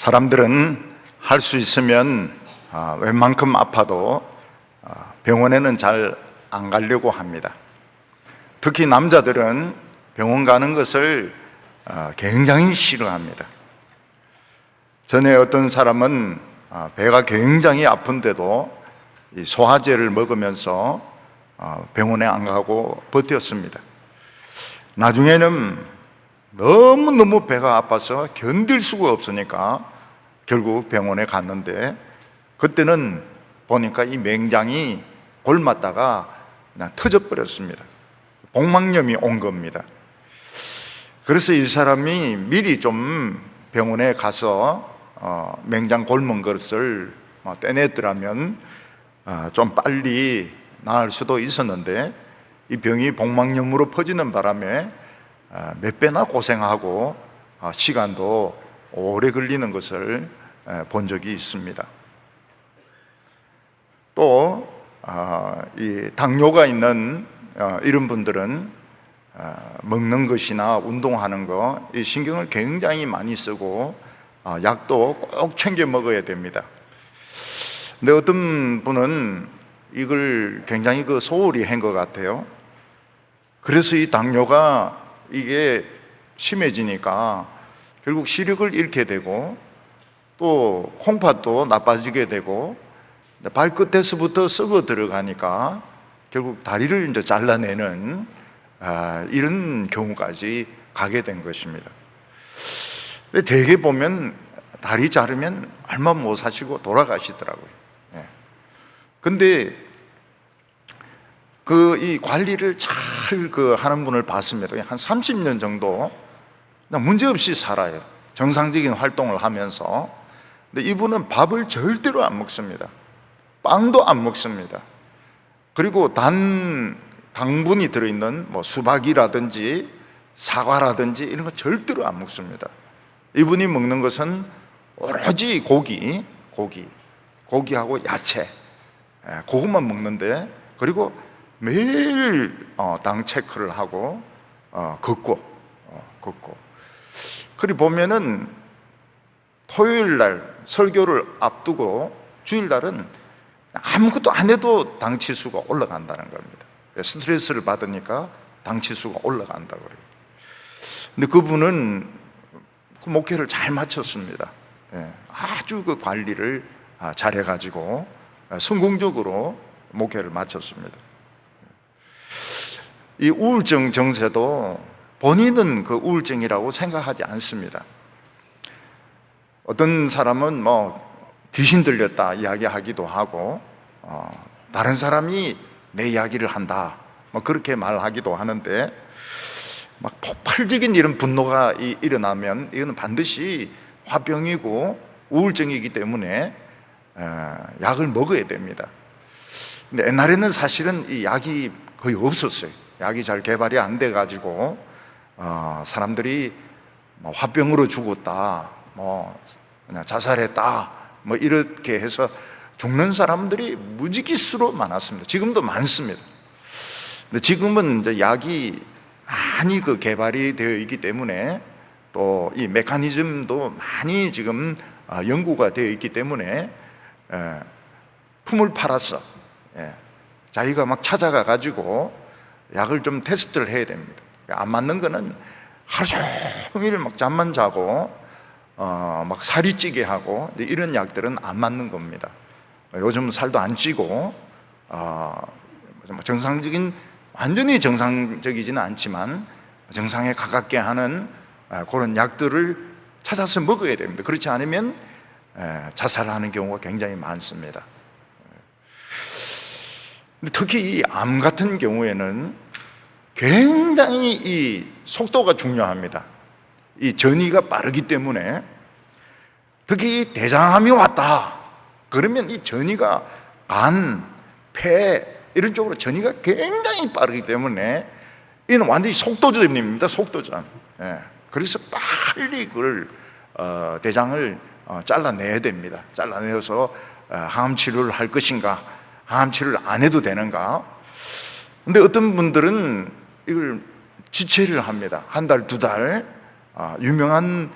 사람들은 할 수 있으면 웬만큼 아파도 병원에는 잘 안 가려고 합니다. 특히 남자들은 병원 가는 것을 굉장히 싫어합니다. 전에 어떤 사람은 배가 굉장히 아픈데도 이 소화제를 먹으면서 병원에 안 가고 버텼습니다. 나중에는 너무너무 배가 아파서 견딜 수가 없으니까 결국 병원에 갔는데, 그때는 보니까 이 맹장이 골맞다가 그냥 터져버렸습니다. 복막염이 온 겁니다. 그래서 이 사람이 미리 좀 병원에 가서 맹장 골문 것을 떼냈더라면 좀 빨리 나을 수도 있었는데, 이 병이 복막염으로 퍼지는 바람에 몇 배나 고생하고 시간도 오래 걸리는 것을 본 적이 있습니다. 또 이 당뇨가 있는 이런 분들은 먹는 것이나 운동하는 거, 이 신경을 굉장히 많이 쓰고 약도 꼭 챙겨 먹어야 됩니다. 근데 어떤 분은 이걸 굉장히 소홀히 한 것 같아요. 그래서 이 당뇨가 이게 심해지니까 결국 시력을 잃게 되고, 또 콩팥도 나빠지게 되고, 발끝에서부터 썩어 들어가니까 결국 다리를 이제 잘라내는 이런 경우까지 가게 된 것입니다. 근데 대개 보면 다리 자르면 얼마 못 사시고 돌아가시더라고요. 근데 이 관리를 잘 하는 분을 봤습니다. 한 30년 정도 문제없이 살아요. 정상적인 활동을 하면서. 근데 이분은 밥을 절대로 안 먹습니다. 빵도 안 먹습니다. 그리고 당분이 들어있는 수박이라든지 사과라든지 이런 거 절대로 안 먹습니다. 이분이 먹는 것은 오로지 고기하고 야채, 그것만 먹는데, 그리고 매일 당 체크를 하고 걷고. 그리 보면은 토요일 날 설교를 앞두고 주일날은 아무것도 안 해도 당 치수가 올라간다는 겁니다. 스트레스를 받으니까 당 치수가 올라간다고 그래요. 근데 그분은 그 목회를 잘 마쳤습니다. 아주 그 관리를 잘해가지고 성공적으로 목회를 마쳤습니다. 이 우울증 증세도 본인은 그 우울증이라고 생각하지 않습니다. 어떤 사람은 귀신 들렸다 이야기하기도 하고, 다른 사람이 내 이야기를 한다 그렇게 말하기도 하는데, 막 폭발적인 이런 분노가 일어나면 이거는 반드시 화병이고 우울증이기 때문에 약을 먹어야 됩니다. 근데 옛날에는 사실은 이 약이 거의 없었어요. 약이 잘 개발이 안 돼 가지고 사람들이 화병으로 죽었다, 그냥 자살했다 이렇게 해서 죽는 사람들이 무지기수로 많았습니다. 지금도 많습니다. 근데 지금은 이제 약이 많이 개발이 되어 있기 때문에, 또 이 메커니즘도 많이 지금 연구가 되어 있기 때문에 품을 팔아서 자기가 막 찾아가 가지고 약을 좀 테스트를 해야 됩니다. 안 맞는 거는 하루 종일 막 잠만 자고 막 살이 찌게 하고 이런 약들은 안 맞는 겁니다. 요즘 살도 안 찌고 정상적인, 완전히 정상적이지는 않지만 정상에 가깝게 하는 그런 약들을 찾아서 먹어야 됩니다. 그렇지 않으면 자살하는 경우가 굉장히 많습니다. 근데 특히 이 암 같은 경우에는 굉장히 이 속도가 중요합니다. 이 전이가 빠르기 때문에, 특히 대장암이 왔다 그러면 이 전이가 간, 폐 이런 쪽으로 전이가 굉장히 빠르기 때문에 이는 완전히 속도전입니다. 속도전. 그래서 빨리 그걸 대장을 잘라내야 됩니다. 잘라내서 항암 치료를 할 것인가, 항암 치료를 안 해도 되는가. 근데 어떤 분들은 이걸 지체를 합니다. 한 달, 두 달. 유명한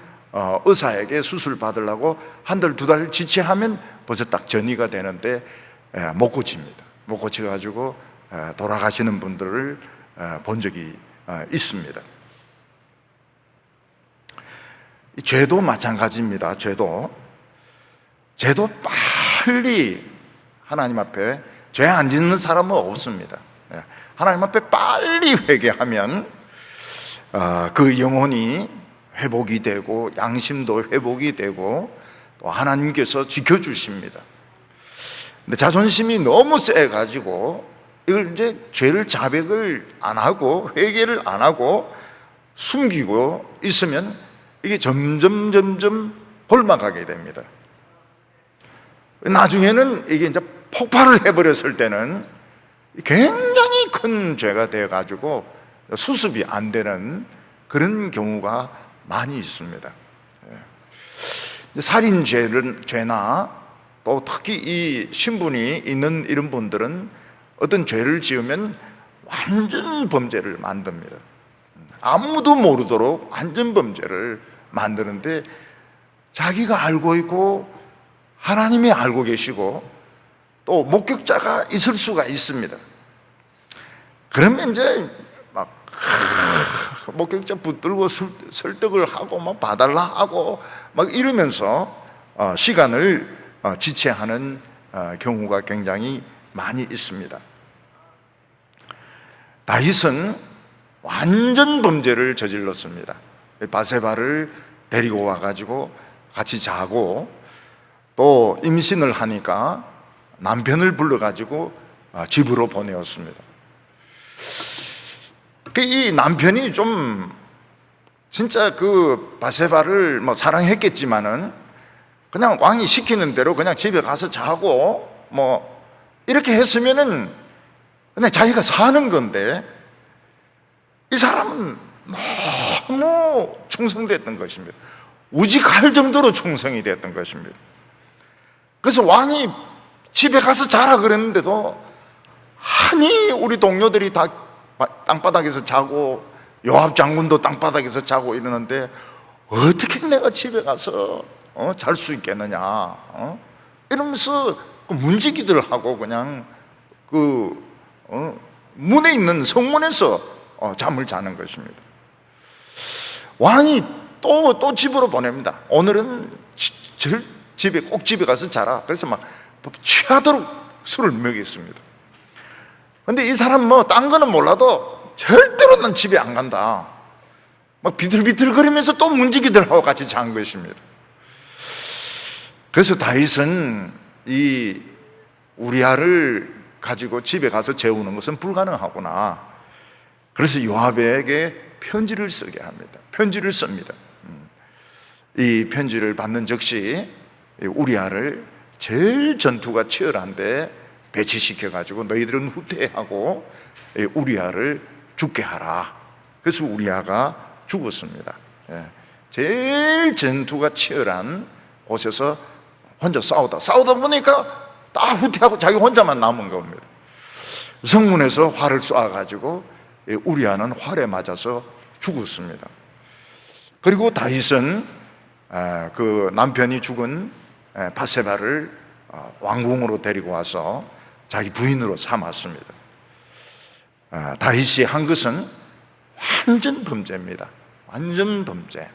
의사에게 수술 받으려고 한 달, 두 달 지체하면 벌써 딱 전이가 되는데 못 고칩니다. 못 고쳐가지고 돌아가시는 분들을 본 적이 있습니다. 죄도 마찬가지입니다. 죄도 빨리 하나님 앞에 죄 안 짓는 사람은 없습니다. 하나님 앞에 빨리 회개하면 그 영혼이 회복이 되고 양심도 회복이 되고 또 하나님께서 지켜주십니다. 근데 자존심이 너무 세가지고 이걸 이제 죄를 자백을 안 하고 회개를 안 하고 숨기고 있으면 이게 점점 곪아가게 됩니다. 나중에는 이게 이제 폭발을 해버렸을 때는 굉장히 큰 죄가 되어가지고 수습이 안 되는 그런 경우가 많이 있습니다. 살인죄나 또 특히 이 신분이 있는 이런 분들은 어떤 죄를 지으면 완전 범죄를 만듭니다. 아무도 모르도록 완전 범죄를 만드는데 자기가 알고 있고 하나님이 알고 계시고 또 목격자가 있을 수가 있습니다. 그러면 이제 막 목격자 붙들고 설득을 하고 막 봐달라 하고 막 이러면서 시간을 지체하는 경우가 굉장히 많이 있습니다. 다윗은 완전 범죄를 저질렀습니다. 바세바를 데리고 와가지고 같이 자고 또 임신을 하니까 남편을 불러가지고 집으로 보내었습니다. 이 남편이 좀 진짜 그 바세바를 뭐 사랑했겠지만은 그냥 왕이 시키는 대로 그냥 집에 가서 자고 뭐 이렇게 했으면은 그냥 자기가 사는 건데 이 사람은 너무 충성됐던 것입니다. 우직할 정도로 충성이 됐던 것입니다. 그래서 왕이 집에 가서 자라 그랬는데도 아니 우리 동료들이 다 땅바닥에서 자고 요압 장군도 땅바닥에서 자고 이러는데 어떻게 내가 집에 가서 잘 수 있겠느냐 이러면서 그 문지기들 하고 그냥 그 문에 있는 성문에서 잠을 자는 것입니다. 왕이 또 집으로 보냅니다. 오늘은 집에 꼭 집에 가서 자라. 그래서 막 취하도록 술을 먹였습니다. 근데 이 사람 뭐 딴 거는 몰라도 절대로 난 집에 안 간다. 막 비틀비틀거리면서 또 문지기들하고 같이 잔 것입니다. 그래서 다윗은 이 우리아를 가지고 집에 가서 재우는 것은 불가능하구나. 그래서 요압에게 편지를 쓰게 합니다. 편지를 씁니다. 이 편지를 받는 즉시 우리아를 제일 전투가 치열한데 배치시켜가지고 너희들은 후퇴하고 우리아를 죽게 하라. 그래서 우리아가 죽었습니다. 제일 전투가 치열한 곳에서 혼자 싸우다 보니까 다 후퇴하고 자기 혼자만 남은 겁니다. 성문에서 활을 쏘아가지고 우리아는 활에 맞아서 죽었습니다. 그리고 다윗은 그 남편이 죽은 바세바를 왕궁으로 데리고 와서 자기 부인으로 삼았습니다. 다윗이 한 것은 완전 범죄입니다. 완전 범죄.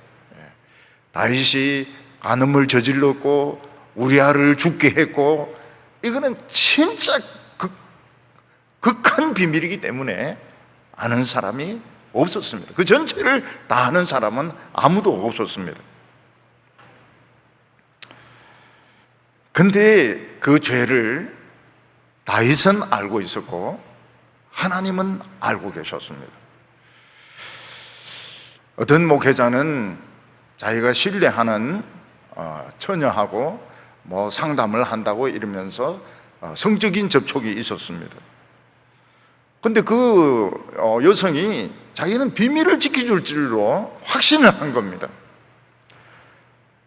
다윗이 간음을 저질렀고 우리아를 죽게 했고 이거는 진짜 극한 비밀이기 때문에 아는 사람이 없었습니다. 그 전체를 다 아는 사람은 아무도 없었습니다. 근데 그 죄를 다윗은 알고 있었고 하나님은 알고 계셨습니다. 어떤 목회자는 자기가 신뢰하는 처녀하고 뭐 상담을 한다고 이러면서 성적인 접촉이 있었습니다. 근데 그 여성이 자기는 비밀을 지켜줄 줄로 확신을 한 겁니다.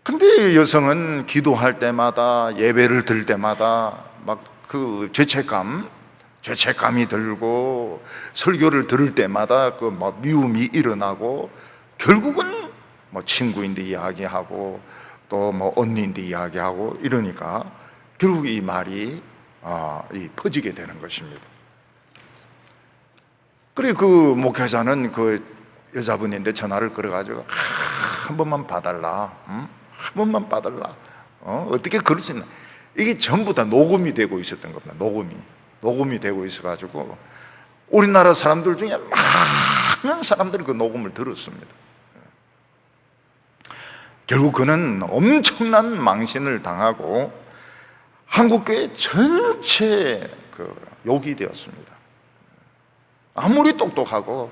근데 여성은 기도할 때마다 예배를 드릴 때마다 막 그 죄책감이 들고 설교를 들을 때마다 그 막 미움이 일어나고 결국은 뭐 친구인데 이야기하고 또 뭐 언니인데 이야기하고 이러니까 결국 이 말이 이 퍼지게 되는 것입니다. 그리고 그 목회자는 그 여자분인데 전화를 걸어가지고 한 번만 봐달라, 한 번만 봐달라. 어떻게 그럴 수 있나? 이게 전부 다 녹음이 되고 있었던 겁니다. 녹음이 되고 있어가지고 우리나라 사람들 중에 많은 사람들이 그 녹음을 들었습니다. 결국 그는 엄청난 망신을 당하고 한국교회 전체 욕이 되었습니다. 아무리 똑똑하고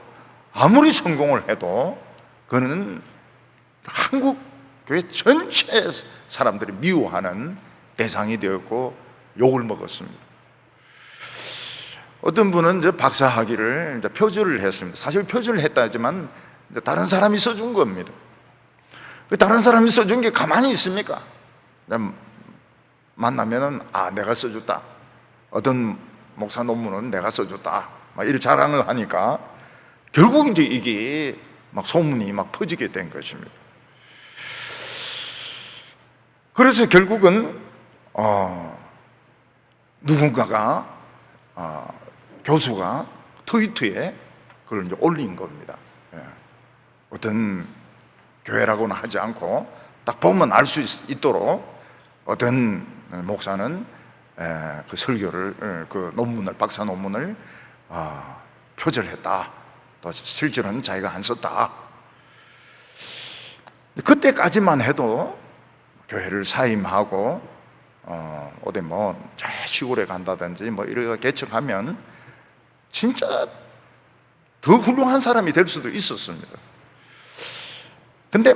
아무리 성공을 해도 그는 한국교회 전체 사람들이 미워하는 대상이 되었고 욕을 먹었습니다. 어떤 분은 이제 박사학위를 이제 표절을 했습니다. 사실 표절을 했다 하지만 다른 사람이 써준 겁니다. 다른 사람이 써준 게 가만히 있습니까? 만나면은 내가 써줬다. 어떤 목사 논문은 내가 써줬다. 막 이런 자랑을 하니까 결국 이제 이게 막 소문이 막 퍼지게 된 것입니다. 그래서 결국은 누군가가 교수가 트위터에 그걸 이제 올린 겁니다. 어떤 교회라고는 하지 않고 딱 보면 알 수 있도록 어떤 목사는 그 설교를 그 논문을 박사 논문을 표절했다. 또 실제로는 자기가 안 썼다. 그때까지만 해도 교회를 사임하고 어디 뭐 시골에 간다든지 뭐 이렇게 개척하면 진짜 더 훌륭한 사람이 될 수도 있었습니다. 근데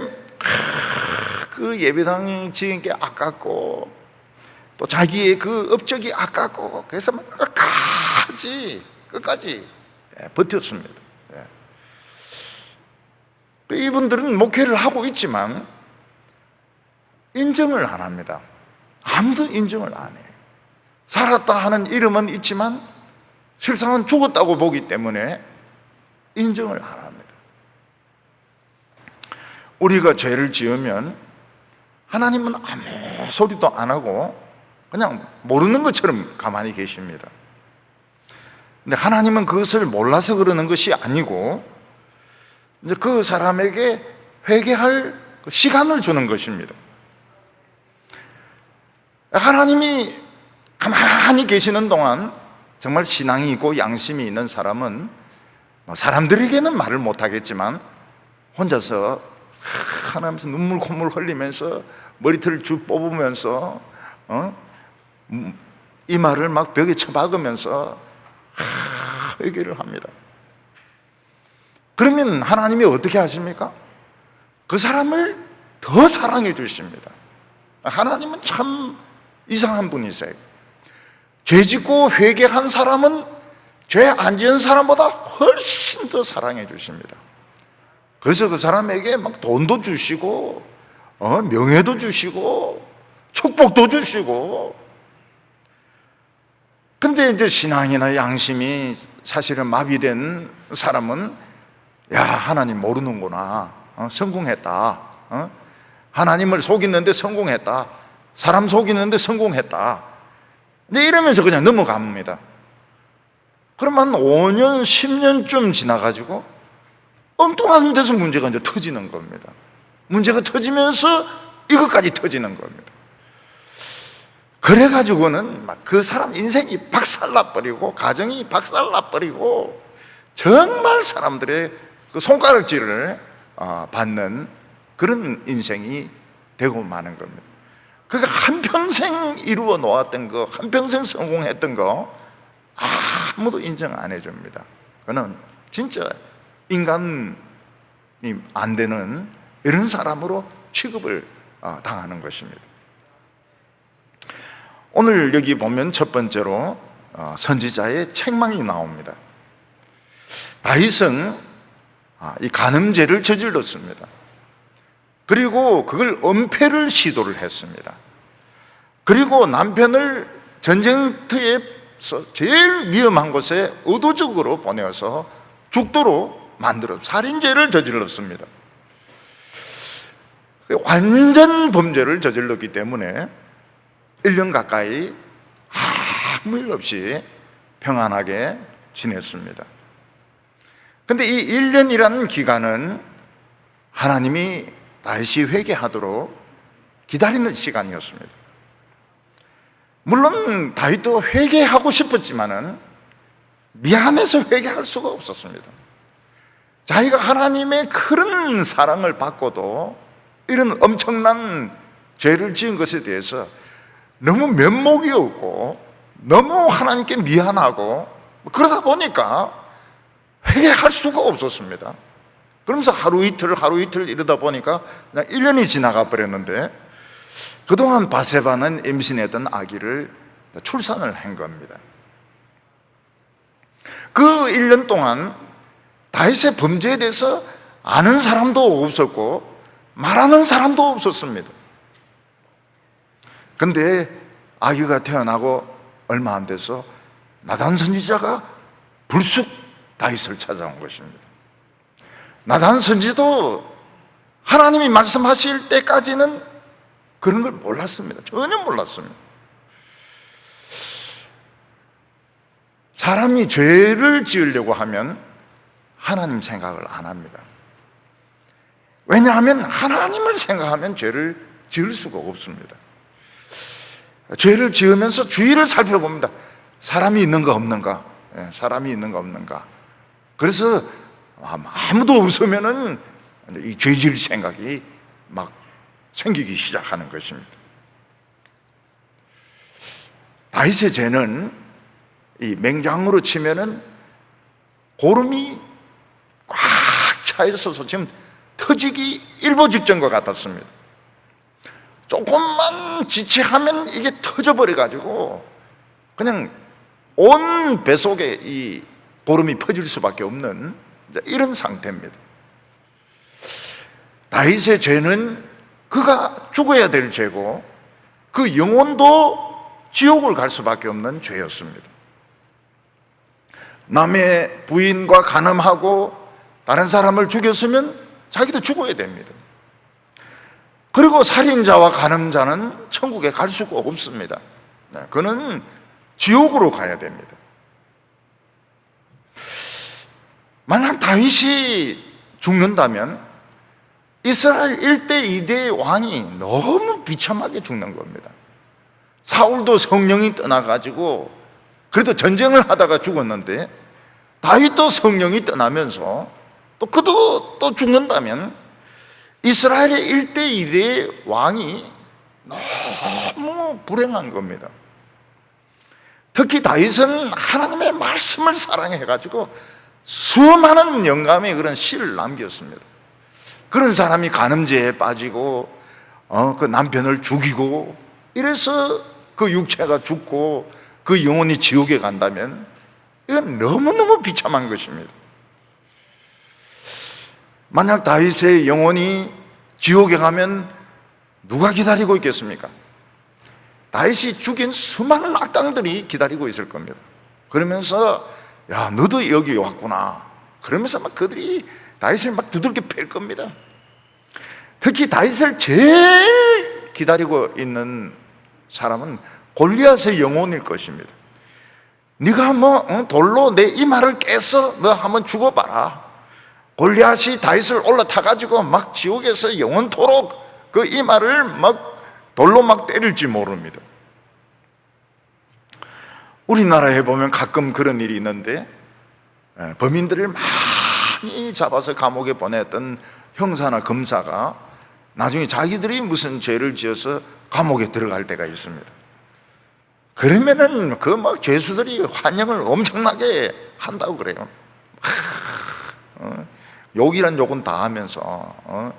그 예배당 지은 게 아깝고 또 자기의 그 업적이 아깝고 그래서 끝까지 버텼습니다. 이분들은 목회를 하고 있지만 인정을 안 합니다. 아무도 인정을 안 해요. 살았다 하는 이름은 있지만 실상은 죽었다고 보기 때문에 인정을 안 합니다. 우리가 죄를 지으면 하나님은 아무 소리도 안 하고 그냥 모르는 것처럼 가만히 계십니다. 근데 하나님은 그것을 몰라서 그러는 것이 아니고 이제 그 사람에게 회개할 시간을 주는 것입니다. 하나님이 가만히 계시는 동안 정말 신앙이 있고 양심이 있는 사람은 사람들에게는 말을 못하겠지만 혼자서 하나면서 눈물 콧물 흘리면서 머리털을 쭉 뽑으면서 이마를 막 벽에 쳐박으면서 회개를 합니다. 그러면 하나님이 어떻게 하십니까? 그 사람을 더 사랑해 주십니다. 하나님은 참 이상한 분이세요. 죄 짓고 회개한 사람은 죄 안 지은 사람보다 훨씬 더 사랑해 주십니다. 그래서 그 사람에게 막 돈도 주시고 명예도 주시고 축복도 주시고. 근데 이제 신앙이나 양심이 사실은 마비된 사람은 하나님 모르는구나, 성공했다, 하나님을 속이는데 성공했다, 사람 속이는데 성공했다, 이제 이러면서 그냥 넘어갑니다. 그러면 5년, 10년쯤 지나가지고 엉뚱한 데서 문제가 이제 터지는 겁니다. 문제가 터지면서 이것까지 터지는 겁니다. 그래가지고는 막 그 사람 인생이 박살나버리고 가정이 박살나버리고 정말 사람들의 그 손가락질을 받는 그런 인생이 되고 마는 겁니다. 그러니까 한평생 이루어 놓았던 거, 한평생 성공했던 거 아무도 인정 안 해줍니다. 그는 진짜 인간이 안 되는 이런 사람으로 취급을 당하는 것입니다. 오늘 여기 보면 첫 번째로 선지자의 책망이 나옵니다. 다윗은 이 간음죄를 저질렀습니다. 그리고 그걸 은폐를 시도를 했습니다. 그리고 남편을 전쟁터에서 제일 위험한 곳에 의도적으로 보내서 죽도록 만들어 살인죄를 저질렀습니다. 완전 범죄를 저질렀기 때문에 1년 가까이 아무 일 없이 평안하게 지냈습니다. 근데 이 1년이라는 기간은 하나님이 다시 회개하도록 기다리는 시간이었습니다. 물론 다윗도 회개하고 싶었지만은 미안해서 회개할 수가 없었습니다. 자기가 하나님의 그런 사랑을 받고도 이런 엄청난 죄를 지은 것에 대해서 너무 면목이 없고 너무 하나님께 미안하고 그러다 보니까 회개할 수가 없었습니다. 그러면서 하루 이틀 이러다 보니까 1년이 지나가 버렸는데 그동안 바세바는 임신했던 아기를 출산을 한 겁니다. 그 1년 동안 다윗의 범죄에 대해서 아는 사람도 없었고 말하는 사람도 없었습니다. 근데 아기가 태어나고 얼마 안 돼서 나단 선지자가 불쑥 다윗을 찾아온 것입니다. 나단 선지도 하나님이 말씀하실 때까지는 그런 걸 몰랐습니다. 전혀 몰랐습니다. 사람이 죄를 지으려고 하면 하나님 생각을 안 합니다. 왜냐하면 하나님을 생각하면 죄를 지을 수가 없습니다. 죄를 지으면서 주위를 살펴봅니다. 사람이 있는가 없는가, 사람이 있는가 없는가. 그래서 아무도 없으면은 이 죄질 생각이 막 생기기 시작하는 것입니다. 다윗의 죄는 이 맹장으로 치면은 고름이 꽉 차 있어서 지금 터지기 일보 직전과 같았습니다. 조금만 지체하면 이게 터져버려가지고 그냥 온 배 속에 이 고름이 퍼질 수밖에 없는 이런 상태입니다. 다윗의 죄는 그가 죽어야 될 죄고 그 영혼도 지옥을 갈 수밖에 없는 죄였습니다. 남의 부인과 간음하고 다른 사람을 죽였으면 자기도 죽어야 됩니다. 그리고 살인자와 간음자는 천국에 갈 수가 없습니다. 그는 지옥으로 가야 됩니다. 만약 다윗이 죽는다면 이스라엘 1대 2대의 왕이 너무 비참하게 죽는 겁니다. 사울도 성령이 떠나가지고 그래도 전쟁을 하다가 죽었는데 다윗도 성령이 떠나면서 또 그도 또 죽는다면 이스라엘의 1대 2대의 왕이 너무 불행한 겁니다. 특히 다윗은 하나님의 말씀을 사랑해가지고 수많은 영감의 그런 시를 남겼습니다. 그런 사람이 간음죄에 빠지고 그 남편을 죽이고 이래서 그 육체가 죽고 그 영혼이 지옥에 간다면 이건 너무너무 비참한 것입니다. 만약 다윗의 영혼이 지옥에 가면 누가 기다리고 있겠습니까? 다윗이 죽인 수많은 악당들이 기다리고 있을 겁니다. 그러면서 야 너도 여기 왔구나 그러면서 막 그들이 다윗을 막 두들겨 팰 겁니다. 특히 다윗을 제일 기다리고 있는 사람은 골리앗의 영혼일 것입니다. 네가 뭐 돌로 내 이마를 깨서 너 한번 죽어봐라. 골리앗이 다윗을 올라타가지고 막 지옥에서 영원토록 그 이마를 막 돌로 막 때릴지 모릅니다. 우리나라에 보면 가끔 그런 일이 있는데 범인들을 많이 잡아서 감옥에 보냈던 형사나 검사가 나중에 자기들이 무슨 죄를 지어서 감옥에 들어갈 때가 있습니다. 그러면은 그 막 죄수들이 환영을 엄청나게 한다고 그래요. 욕이란 욕은 다 하면서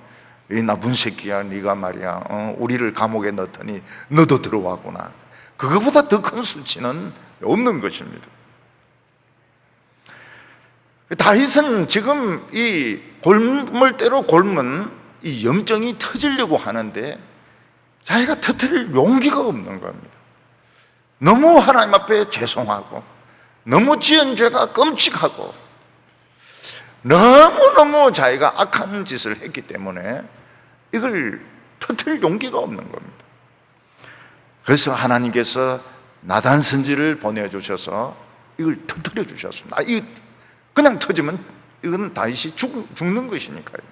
이 나쁜 새끼야 네가 말이야 우리를 감옥에 넣더니 너도 들어왔구나. 그거보다 더 큰 수치는 없는 것입니다. 다윗은 지금 이 골물대로 골문 이 염증이 터지려고 하는데 자기가 터뜨릴 용기가 없는 겁니다. 너무 하나님 앞에 죄송하고 너무 지은 죄가 끔찍하고 너무너무 자기가 악한 짓을 했기 때문에 이걸 터뜨릴 용기가 없는 겁니다. 그래서 하나님께서 나단 선지를 보내주셔서 이걸 터뜨려 주셨습니다. 이 그냥 터지면 이건 다윗이 죽는 것이니까요.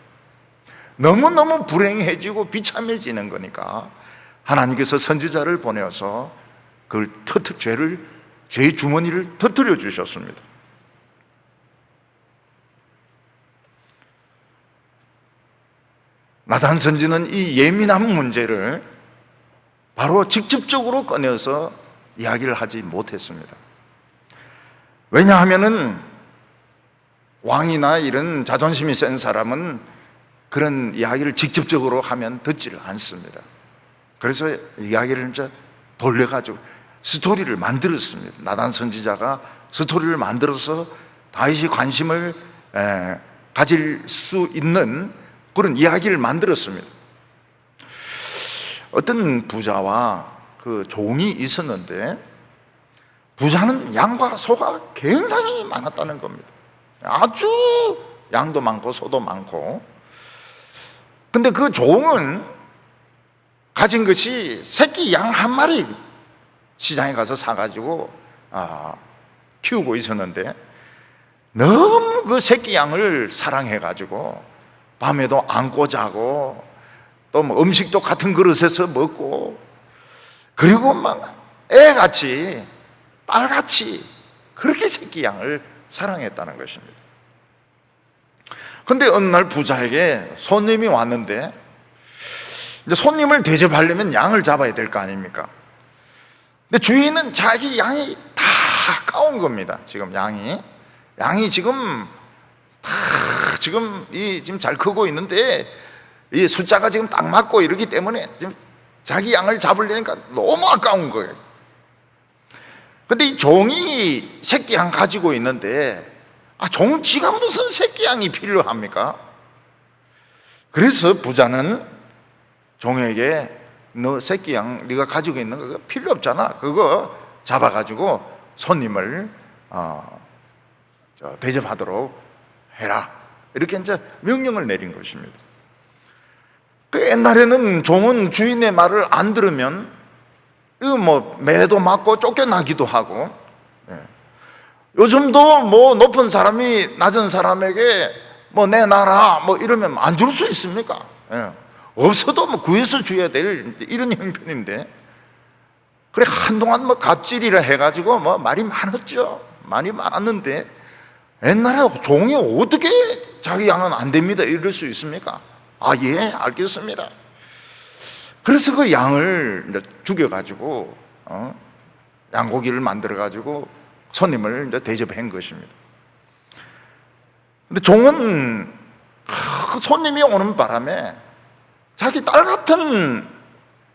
너무너무 불행해지고 비참해지는 거니까 하나님께서 선지자를 보내어서 그걸 죄의 주머니를 터뜨려 주셨습니다. 나단 선지는 이 예민한 문제를 바로 직접적으로 꺼내서 이야기를 하지 못했습니다. 왜냐하면은 왕이나 이런 자존심이 센 사람은 그런 이야기를 직접적으로 하면 듣지를 않습니다. 그래서 이야기를 이제 돌려가지고 스토리를 만들었습니다. 나단 선지자가 스토리를 만들어서 다윗이 관심을 가질 수 있는 그런 이야기를 만들었습니다. 어떤 부자와 그 종이 있었는데 부자는 양과 소가 굉장히 많았다는 겁니다. 아주 양도 많고 소도 많고. 근데 그 종은 가진 것이 새끼 양 한 마리 시장에 가서 사가지고 키우고 있었는데 너무 그 새끼 양을 사랑해가지고 밤에도 안고 자고 또 뭐 음식도 같은 그릇에서 먹고 그리고 막 애같이 딸같이 그렇게 새끼 양을 사랑했다는 것입니다. 그런데 어느 날 부자에게 손님이 왔는데 이제 손님을 대접하려면 양을 잡아야 될 거 아닙니까? 근데 주인은 자기 양이 다 까온 겁니다. 지금 양이 지금 다 지금 잘 크고 있는데 이 숫자가 지금 딱 맞고 이러기 때문에 지금 자기 양을 잡으려니까 너무 아까운 거예요. 근데 이 종이 새끼 양 가지고 있는데 지가 무슨 새끼 양이 필요합니까? 그래서 부자는 종에게 너 새끼 양 네가 가지고 있는 거 필요 없잖아. 그거 잡아가지고 손님을 대접하도록 해라. 이렇게 이제 명령을 내린 것입니다. 그 옛날에는 종은 주인의 말을 안 들으면 이거 뭐 매도 맞고 쫓겨나기도 하고, 요즘도 뭐 높은 사람이 낮은 사람에게 뭐 내놔라 뭐 이러면 안 줄 수 있습니까? 없어도 뭐 구해서 줘야 될 이런 형편인데, 그래 한동안 뭐 갑질이라 해가지고 뭐 말이 많았죠. 많이 많았는데 옛날에 종이 어떻게 자기 양은 안 됩니다 이럴 수 있습니까? 예, 알겠습니다. 그래서 그 양을 이제 죽여가지고 양고기를 만들어가지고 손님을 이제 대접한 것입니다. 근데 종은 그 손님이 오는 바람에 자기 딸 같은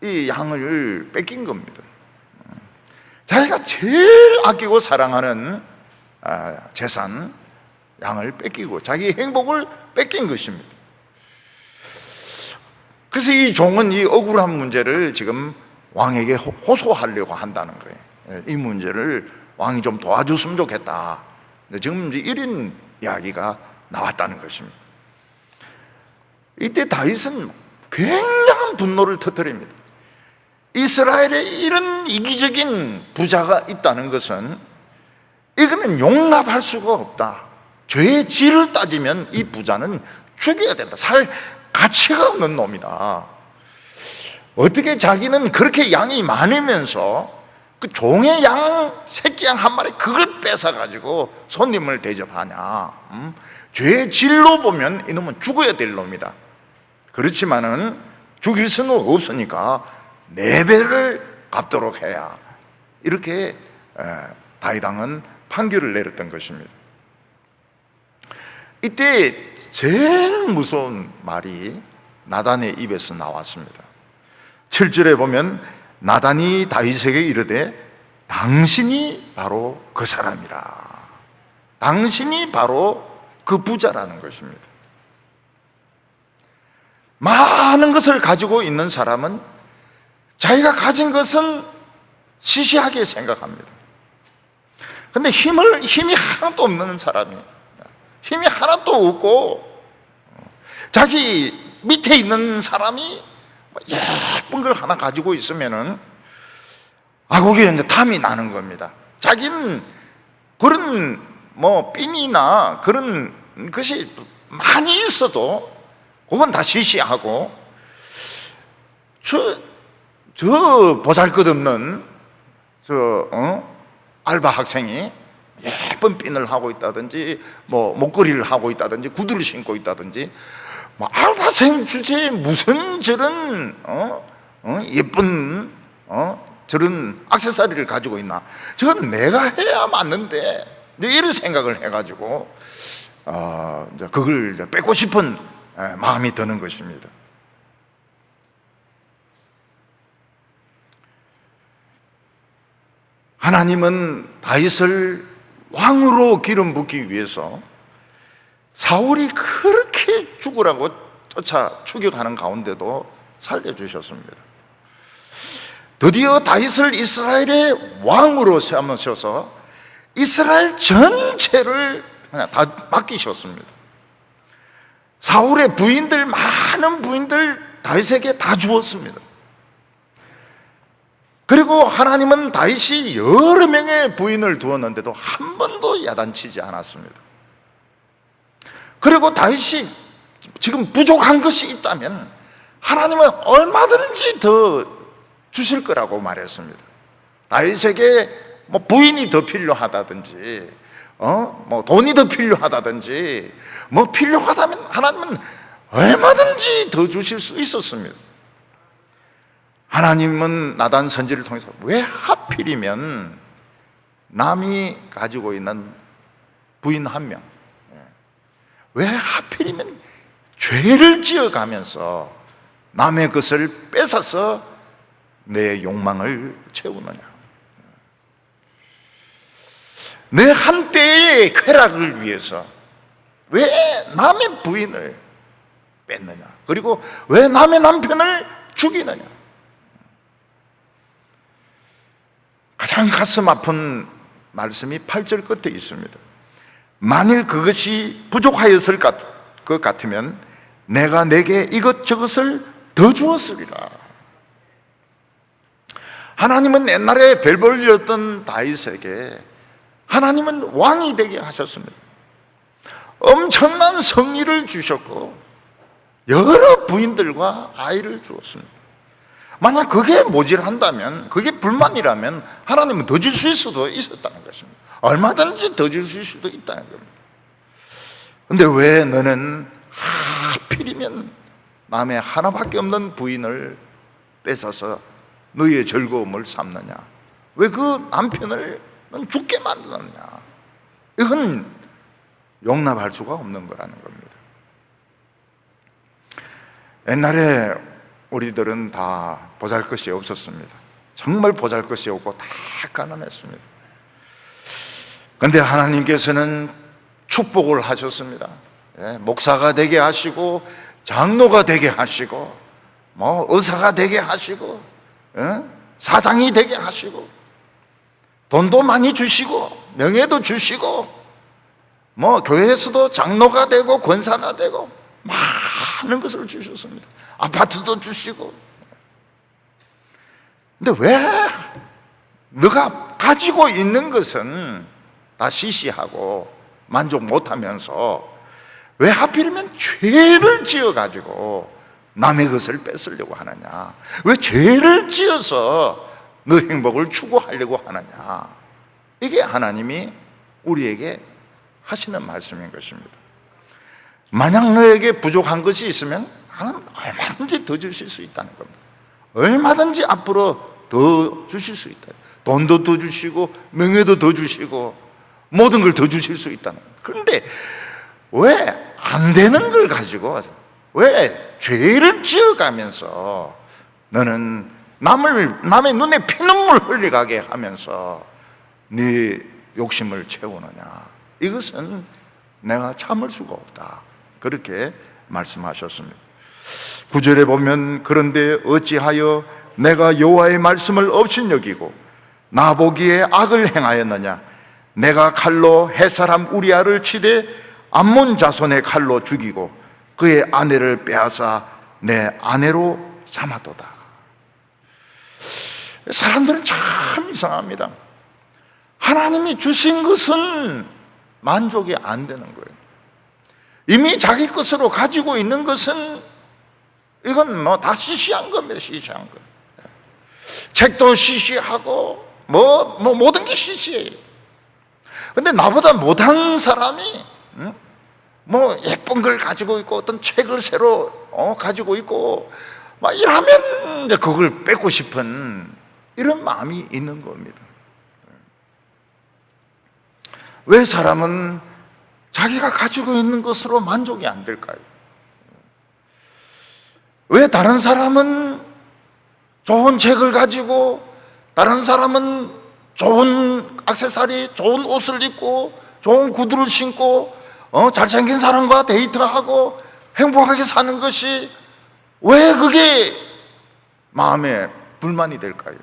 이 양을 뺏긴 겁니다. 자기가 제일 아끼고 사랑하는 재산, 양을 뺏기고 자기의 행복을 뺏긴 것입니다. 그래서 이 종은 이 억울한 문제를 지금 왕에게 호소하려고 한다는 거예요. 이 문제를 왕이 좀 도와줬으면 좋겠다. 지금 이제 이런 이야기가 나왔다는 것입니다. 이때 다윗은 굉장한 분노를 터뜨립니다. 이스라엘에 이런 이기적인 부자가 있다는 것은 이거는 용납할 수가 없다. 죄의 질을 따지면 이 부자는 죽여야 된다. 살 가치가 없는 놈이다. 어떻게 자기는 그렇게 양이 많으면서 그 종의 양, 새끼 양 한 마리 그걸 뺏어가지고 손님을 대접하냐. 죄의 질로 보면 이놈은 죽어야 될 놈이다. 그렇지만은 죽일 수는 없으니까 4배를 갚도록 해야, 이렇게 다윗 왕은 판결을 내렸던 것입니다. 이때 제일 무서운 말이 나단의 입에서 나왔습니다. 7절에 보면 나단이 다윗에게 이르되 당신이 바로 그 사람이라. 당신이 바로 그 부자라는 것입니다. 많은 것을 가지고 있는 사람은 자기가 가진 것은 시시하게 생각합니다. 근데 힘이 하나도 없는 사람이, 힘이 하나도 없고 자기 밑에 있는 사람이 예쁜 걸 하나 가지고 있으면은 그게 이제 탐이 나는 겁니다. 자기는 그런 핀이나 그런 것이 많이 있어도 그건 다 시시하고, 저 보잘것없는 알바 학생이 예쁜 핀을 하고 있다든지 목걸이를 하고 있다든지 구두를 신고 있다든지 알바생 주제에 무슨 저런 예쁜 저런 액세서리를 가지고 있나, 저건 내가 해야 맞는데, 이런 생각을 해가지고 이제 그걸 이제 뺏고 싶은 마음이 드는 것입니다. 하나님은 다윗을 왕으로 기름 붓기 위해서 사울이 그렇게 죽으라고 쫓아 추격하는 가운데도 살려주셨습니다. 드디어 다윗을 이스라엘의 왕으로 삼으셔서 이스라엘 전체를 그냥 다 맡기셨습니다. 사울의 부인들, 많은 부인들 다윗에게 다 주었습니다. 그리고 하나님은 다윗이 여러 명의 부인을 두었는데도 한 번도 야단치지 않았습니다. 그리고 다윗이 지금 부족한 것이 있다면 하나님은 얼마든지 더 주실 거라고 말했습니다. 다윗에게 부인이 더 필요하다든지 돈이 더 필요하다든지 필요하다면 하나님은 얼마든지 더 주실 수 있었습니다. 하나님은 나단 선지를 통해서 왜 하필이면 남이 가지고 있는 부인 한 명, 왜 하필이면 죄를 지어가면서 남의 것을 뺏어서 내 욕망을 채우느냐, 내 한때의 쾌락을 위해서 왜 남의 부인을 뺏느냐, 그리고 왜 남의 남편을 죽이느냐. 가장 가슴 아픈 말씀이 8절 끝에 있습니다. 만일 그것이 부족하였을 것 같으면 내가 내게 이것저것을 더 주었으리라. 하나님은 옛날에 별 볼일이었던 다윗에게 하나님은 왕이 되게 하셨습니다. 엄청난 성리를 주셨고 여러 부인들과 아이를 주었습니다. 만약 그게 모질한다면, 그게 불만이라면 하나님은 더 줄 수 있었다는 것입니다. 얼마든지 더 줄 수도 있다는 겁니다. 근데 왜 너는 하필이면 남의 하나밖에 없는 부인을 뺏어서 너의 즐거움을 삼느냐, 왜 그 남편을 넌 죽게 만드느냐. 이건 용납할 수가 없는 거라는 겁니다. 옛날에 우리들은 다 보잘것이 없었습니다. 정말 보잘것이 없고 다 가난했습니다. 그런데 하나님께서는 축복을 하셨습니다. 목사가 되게 하시고, 장로가 되게 하시고, 의사가 되게 하시고, 사장이 되게 하시고, 돈도 많이 주시고, 명예도 주시고, 교회에서도 장로가 되고 권사가 되고 많은 것을 주셨습니다. 아파트도 주시고. 근데 왜 너가 가지고 있는 것은 다 시시하고 만족 못하면서 왜 하필이면 죄를 지어가지고 남의 것을 뺏으려고 하느냐, 왜 죄를 지어서 너 행복을 추구하려고 하느냐. 이게 하나님이 우리에게 하시는 말씀인 것입니다. 만약 너에게 부족한 것이 있으면 하나님은 얼마든지 더 주실 수 있다는 겁니다. 얼마든지 앞으로 더 주실 수 있다. 돈도 더 주시고 명예도 더 주시고 모든 걸 더 주실 수 있다는 겁니다. 그런데 왜 안 되는 걸 가지고, 왜 죄를 지어가면서 너는 남의 눈에 피눈물 흘리게 하면서 네 욕심을 채우느냐. 이것은 내가 참을 수가 없다. 그렇게 말씀하셨습니다. 9절에 보면 그런데 어찌하여 내가 여호와의 말씀을 업신여기고 나보기에 악을 행하였느냐. 내가 칼로 헷사람 우리아를 치되 암몬 자손의 칼로 죽이고 그의 아내를 빼앗아 내 아내로 삼았도다. 사람들은 참 이상합니다. 하나님이 주신 것은 만족이 안 되는 거예요. 이미 자기 것으로 가지고 있는 것은 이건 뭐 다 시시한 겁니다. 시시한 거. 책도 시시하고 모든 게 시시해요. 근데 나보다 못한 사람이 뭐 예쁜 걸 가지고 있고 어떤 책을 새로 가지고 있고 막 이러면 이제 그걸 뺏고 싶은 이런 마음이 있는 겁니다. 왜 사람은 자기가 가지고 있는 것으로 만족이 안 될까요? 왜 다른 사람은 좋은 책을 가지고, 다른 사람은 좋은 액세서리, 좋은 옷을 입고, 좋은 구두를 신고, 잘생긴 사람과 데이트하고 행복하게 사는 것이 왜 그게 마음에 불만이 될까요?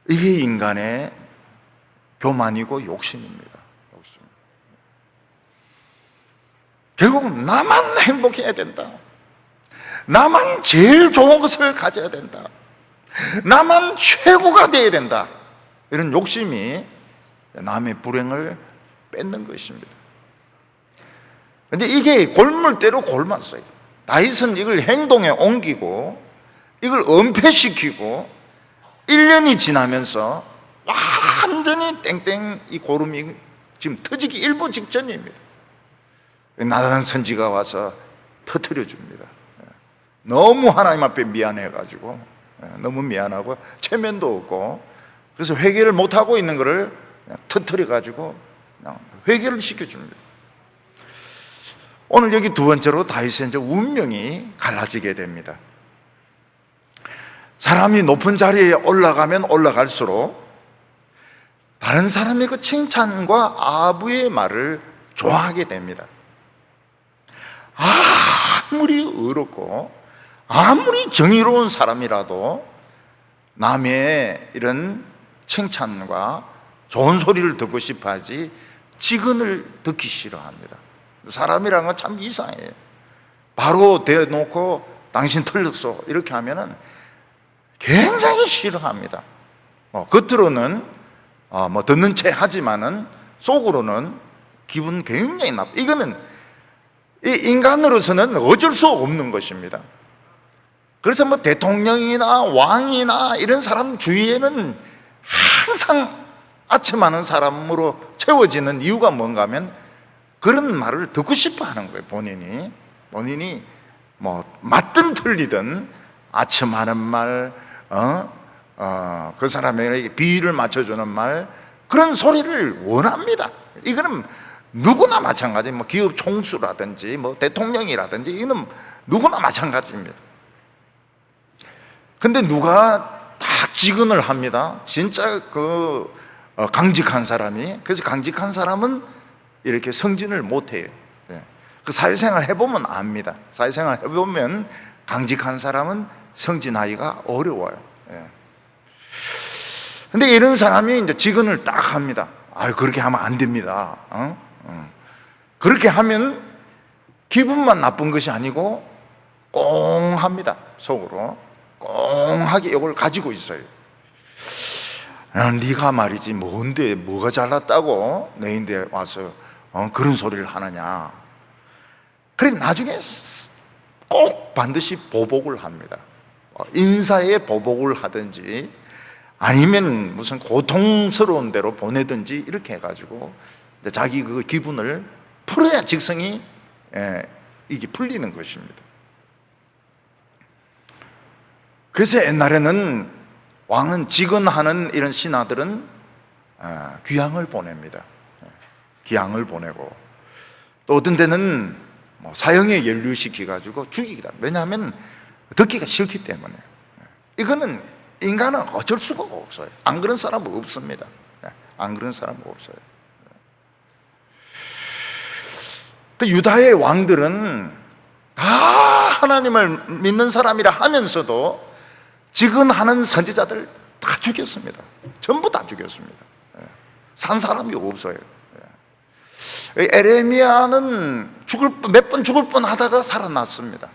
이게 인간의 교만이고 욕심입니다. 욕심. 결국은 나만 행복해야 된다. 나만 제일 좋은 것을 가져야 된다. 나만 최고가 되어야 된다. 이런 욕심이 남의 불행을 뺏는 것입니다. 그런데 이게 골물대로 골랐어요. 다윗은 이걸 행동에 옮기고 이걸 은폐시키고 1년이 지나면서 완전히 땡땡 이 고름이 지금 터지기 일보 직전입니다. 나단 선지가 와서 터뜨려 줍니다. 너무 하나님 앞에 미안해가지고 너무 미안하고 체면도 없고 그래서 회개를 못하고 있는 것을 터뜨려가지고 회개를 시켜줍니다. 오늘 여기 두 번째로 다윗의 이제 운명이 갈라지게 됩니다. 사람이 높은 자리에 올라가면 올라갈수록 다른 사람의 그 칭찬과 아부의 말을 좋아하게 됩니다. 아무리 의롭고 아무리 정의로운 사람이라도 남의 이런 칭찬과 좋은 소리를 듣고 싶어 하지 직언을 듣기 싫어합니다. 사람이라는 건 참 이상해요. 바로 대놓고 당신 틀렸어 이렇게 하면은 굉장히 싫어합니다. 겉으로는 듣는 체 하지만은 속으로는 기분 굉장히 나빠. 이거는 인간으로서는 어쩔 수 없는 것입니다. 그래서 대통령이나 왕이나 이런 사람 주위에는 항상 아첨하는 사람으로 채워지는 이유가 뭔가 하면 그런 말을 듣고 싶어 하는 거예요. 본인이 맞든 틀리든 아첨하는 말, 그 사람에게 비위를 맞춰주는 말, 그런 소리를 원합니다. 이거는 누구나 마찬가지, 기업 총수라든지, 대통령이라든지, 이거는 누구나 마찬가지입니다. 근데 누가 다 직언을 합니다. 진짜 강직한 사람이. 그래서 강직한 사람은 이렇게 성진을 못해요. 그 사회생활 해보면 압니다. 사회생활 해보면 강직한 사람은 성진하기가 어려워요. 근데 이런 사람이 이제 직언을 딱 합니다. 그렇게 하면 안 됩니다. 그렇게 하면 기분만 나쁜 것이 아니고 꽁합니다. 속으로 꽁하게 이걸 가지고 있어요. 네가 말이지 뭔데 뭐가 잘났다고 내인데 와서 그런 소리를 하느냐. 그래 나중에 꼭 반드시 보복을 합니다. 인사에 보복을 하든지 아니면 무슨 고통스러운 데로 보내든지 이렇게 해가지고 자기 그 기분을 풀어야 직성이 이게 풀리는 것입니다. 그래서 옛날에는 왕은 직언하는 이런 신하들은 귀양을 보냅니다. 귀양을 보내고 또 어떤 데는 사형에 연루시켜가지고 죽이기도 합니다. 왜냐하면 듣기가 싫기 때문에. 이거는 인간은 어쩔 수가 없어요. 안 그런 사람은 없습니다. 안 그런 사람은 없어요. 유다의 왕들은 다 하나님을 믿는 사람이라 하면서도 직언하는 선지자들 다 죽였습니다. 전부 다 죽였습니다. 산 사람이 없어요. 에레미야는 몇 번 죽을 뻔하다가 살아났습니다.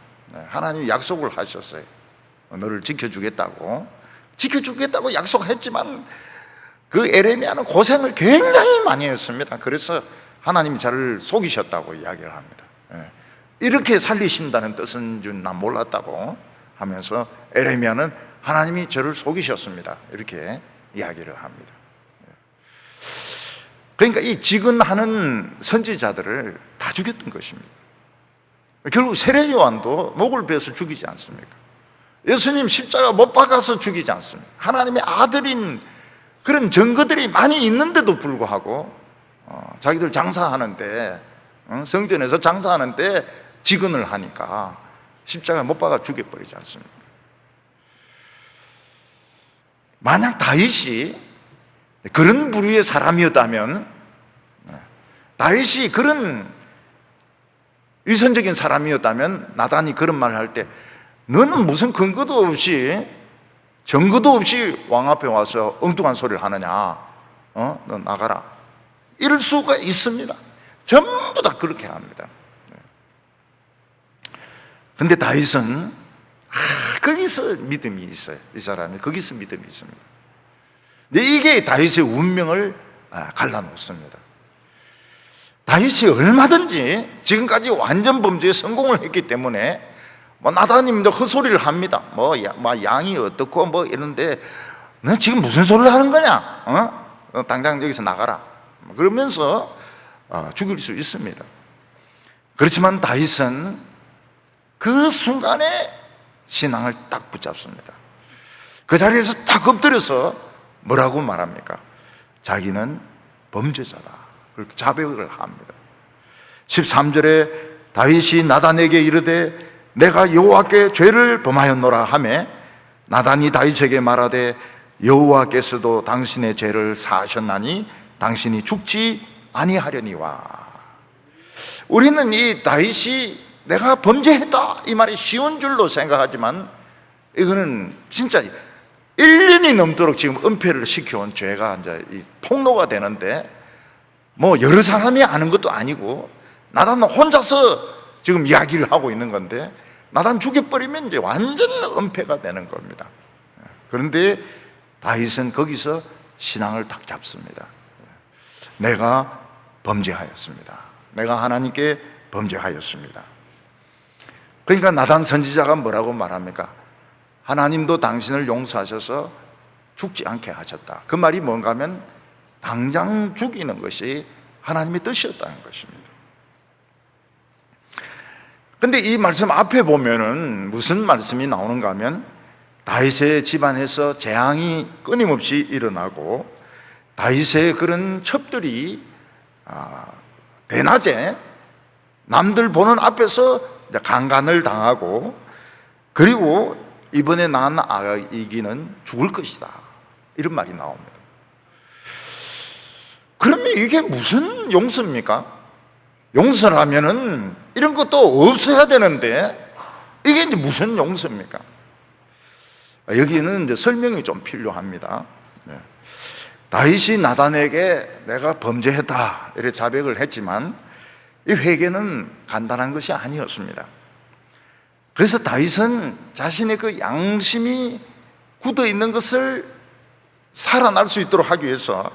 하나님이 약속을 하셨어요. 너를 지켜주겠다고 약속했지만 그 에레미야는 고생을 굉장히 많이 했습니다. 그래서 하나님이 저를 속이셨다고 이야기를 합니다. 이렇게 살리신다는 뜻은 줄 난 몰랐다고 하면서 에레미야는 하나님이 저를 속이셨습니다. 이렇게 이야기를 합니다. 그러니까 이 지근하는 선지자들을 다 죽였던 것입니다. 결국 세례 요한도 목을 베어서 죽이지 않습니까? 예수님 십자가 못 박아서 죽이지 않습니다. 하나님의 아들인 그런 증거들이 많이 있는데도 불구하고 자기들 장사하는데 성전에서 장사하는데 지근을 하니까 십자가 못 박아 죽여버리지 않습니까? 만약 다윗이 그런 부류의 사람이었다면, 다윗이 그런 위선적인 사람이었다면 나단이 그런 말을 할 때 너는 무슨 근거도 없이 증거도 없이 왕 앞에 와서 엉뚱한 소리를 하느냐, 너 나가라, 이럴 수가 있습니다. 전부 다 그렇게 합니다. 그런데 다윗은 거기서 믿음이 있어요. 이 사람이 거기서 믿음이 있습니다. 근데 이게 다윗의 운명을 갈라놓습니다. 다윗이 얼마든지 지금까지 완전 범죄에 성공을 했기 때문에 나다님도 헛소리를 합니다. 양이 어떻고 이런데 너 지금 무슨 소리를 하는 거냐? 너 당장 여기서 나가라. 그러면서 죽일 수 있습니다. 그렇지만 다윗은 그 순간에 신앙을 딱 붙잡습니다. 그 자리에서 딱 엎드려서 뭐라고 말합니까? 자기는 범죄자다. 그렇게 자백을 합니다. 13절에 다윗이 나단에게 이르되 내가 여호와께 죄를 범하였노라 하매 나단이 다윗에게 말하되 여호와께서도 당신의 죄를 사하셨나니 당신이 죽지 아니하려니와. 우리는 이 다윗이 내가 범죄했다 이 말이 쉬운 줄로 생각하지만 이거는 진짜 1년이 넘도록 지금 은폐를 시켜온 죄가 이제 폭로가 되는데 여러 사람이 아는 것도 아니고 나단은 혼자서 지금 이야기를 하고 있는 건데 나단 죽여버리면 이제 완전 은폐가 되는 겁니다. 그런데 다윗은 거기서 신앙을 딱 잡습니다. 내가 범죄하였습니다. 내가 하나님께 범죄하였습니다. 그러니까 나단 선지자가 뭐라고 말합니까? 하나님도 당신을 용서하셔서 죽지 않게 하셨다. 그 말이 뭔가 하면 당장 죽이는 것이 하나님의 뜻이었다는 것입니다. 그런데 이 말씀 앞에 보면은 무슨 말씀이 나오는가 하면 다윗의 집안에서 재앙이 끊임없이 일어나고 다윗의 그런 첩들이 대낮에 남들 보는 앞에서 강간을 당하고 그리고 이번에 낳은 아기는 죽을 것이다 이런 말이 나옵니다. 그러면 이게 무슨 용서입니까? 용서라면은 이런 것도 없어야 되는데 이게 이제 무슨 용서입니까? 여기는 이제 설명이 좀 필요합니다. 다윗이 나단에게 내가 범죄했다 이렇게 자백을 했지만 이 회개는 간단한 것이 아니었습니다. 그래서 다윗은 자신의 그 양심이 굳어 있는 것을 살아날 수 있도록 하기 위해서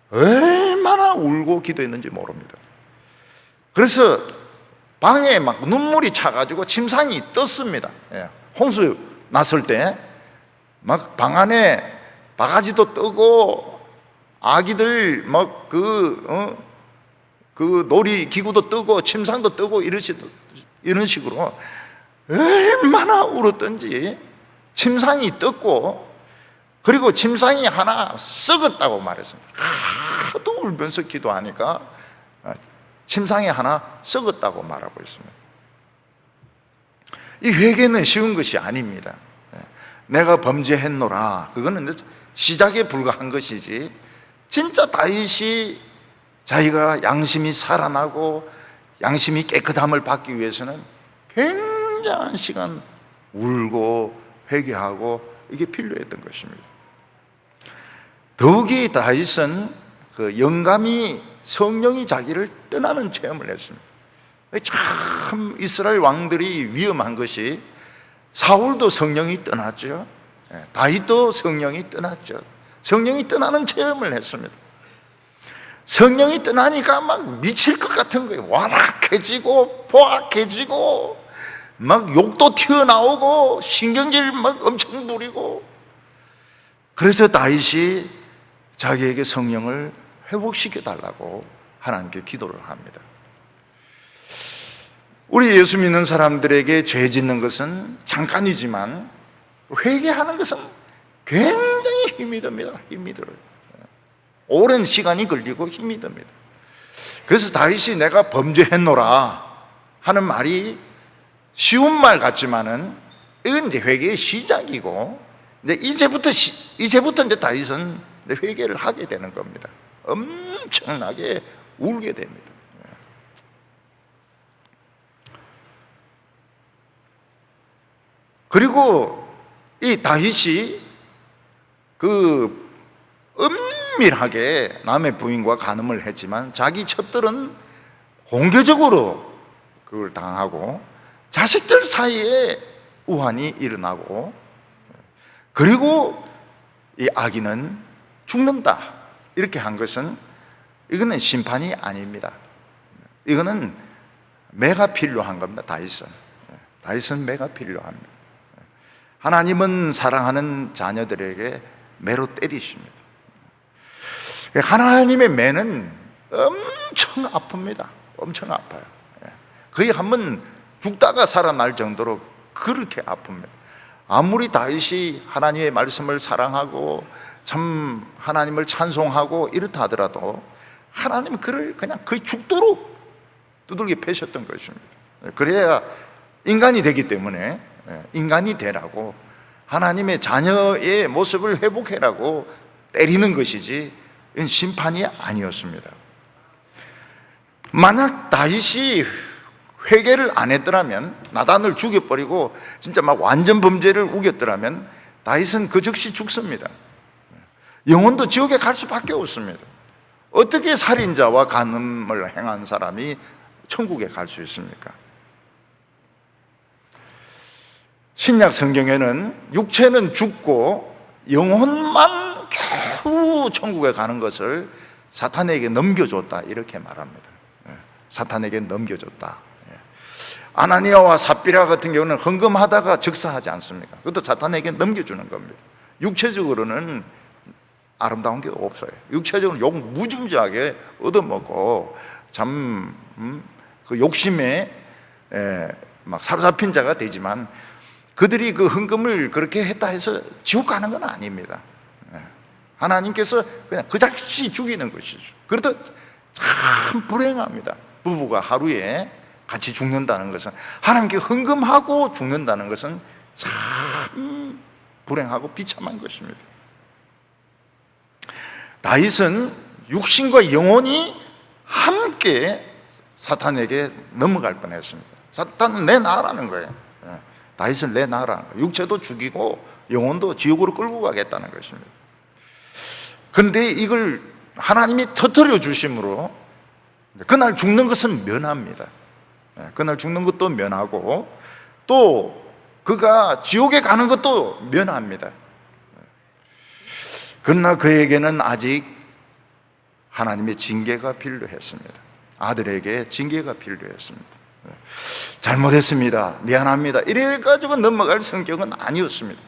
얼마나 울고 기도했는지 모릅니다. 그래서 방에 막 눈물이 차가지고 침상이 떴습니다. 홍수 났을 때 막 방 안에 바가지도 뜨고 아기들 막 그 놀이 기구도 뜨고 침상도 뜨고 이런 식으로 얼마나 울었던지 침상이 떴고 그리고 침상이 하나 썩었다고 말했습니다. 하도 울면서 기도하니까 침상이 하나 썩었다고 말하고 있습니다. 이 회개는 쉬운 것이 아닙니다. 내가 범죄했노라 그거는 시작에 불과한 것이지 진짜 다윗이 자기가 양심이 살아나고 양심이 깨끗함을 받기 위해서는 굉장한 시간 울고 회개하고 이게 필요했던 것입니다. 더욱이 다윗은 그 영감이 성령이 자기를 떠나는 체험을 했습니다. 참 이스라엘 왕들이 위험한 것이 사울도 성령이 떠났죠. 다윗도 성령이 떠났죠. 성령이 떠나는 체험을 했습니다. 성령이 떠나니까 막 미칠 것 같은 거예요. 완악해지고 포악해지고 막 욕도 튀어나오고 신경질 막 엄청 부리고. 그래서 다윗이 자기에게 성령을 회복시켜 달라고 하나님께 기도를 합니다. 우리 예수 믿는 사람들에게 죄 짓는 것은 잠깐이지만 회개하는 것은 굉장히 힘이 듭니다. 힘이 들어요. 오랜 시간이 걸리고 힘이 듭니다. 그래서 다윗이 내가 범죄했노라 하는 말이 쉬운 말 같지만은 이건 이제 회개의 시작이고, 근데 이제부터 이제 다윗은 회개를 하게 되는 겁니다. 엄청나게 울게 됩니다. 그리고 이 다윗이 그 은밀하게 남의 부인과 간음을 했지만 자기 첩들은 공개적으로 그걸 당하고 자식들 사이에 우환이 일어나고, 그리고 이 아기는 죽는다 이렇게 한 것은 이거는 심판이 아닙니다. 이거는 매가 필요한 겁니다. 다윗은 매가 필요합니다. 하나님은 사랑하는 자녀들에게 매로 때리십니다. 하나님의 매는 엄청 아픕니다. 엄청 아파요. 거의 한번 죽다가 살아날 정도로 그렇게 아픕니다. 아무리 다윗이 하나님의 말씀을 사랑하고 참 하나님을 찬송하고 이렇다 하더라도 하나님은 그를 그냥 거의 죽도록 두들겨 패셨던 것입니다. 그래야 인간이 되기 때문에 인간이 되라고, 하나님의 자녀의 모습을 회복해라고 때리는 것이지 이건 심판이 아니었습니다. 만약 다윗이 회개를 안 했더라면, 나단을 죽여버리고 진짜 막 완전 범죄를 우겼더라면 다윗은 그 즉시 죽습니다. 영혼도 지옥에 갈 수밖에 없습니다. 어떻게 살인자와 간음을 행한 사람이 천국에 갈 수 있습니까? 신약 성경에는 육체는 죽고 영혼만 겨우 천국에 가는 것을 사탄에게 넘겨줬다 이렇게 말합니다. 사탄에게 넘겨줬다. 아나니아와 삽비라 같은 경우는 헌금하다가 즉사하지 않습니까? 그것도 사탄에게 넘겨주는 겁니다. 육체적으로는 아름다운 게 없어요. 육체적으로 욕 무지무지하게 얻어먹고 참 그 욕심에 막 사로잡힌 자가 되지만, 그들이 그 헌금을 그렇게 했다 해서 지옥 가는 건 아닙니다. 하나님께서 그냥 그 자식 죽이는 것이죠. 그래도 참 불행합니다. 부부가 하루에 같이 죽는다는 것은, 하나님께 헌금하고 죽는다는 것은 참 불행하고 비참한 것입니다. 다윗은 육신과 영혼이 함께 사탄에게 넘어갈 뻔했습니다. 사탄은 내놔라는 거예요. 다윗은 내놔라는 거예요. 육체도 죽이고 영혼도 지옥으로 끌고 가겠다는 것입니다. 그런데 이걸 하나님이 터뜨려 주심으로 그날 죽는 것은 면합니다. 그날 죽는 것도 면하고, 또 그가 지옥에 가는 것도 면합니다. 그러나 그에게는 아직 하나님의 징계가 필요했습니다. 아들에게 징계가 필요했습니다. 잘못했습니다, 미안합니다 이래가지고 넘어갈 성격은 아니었습니다.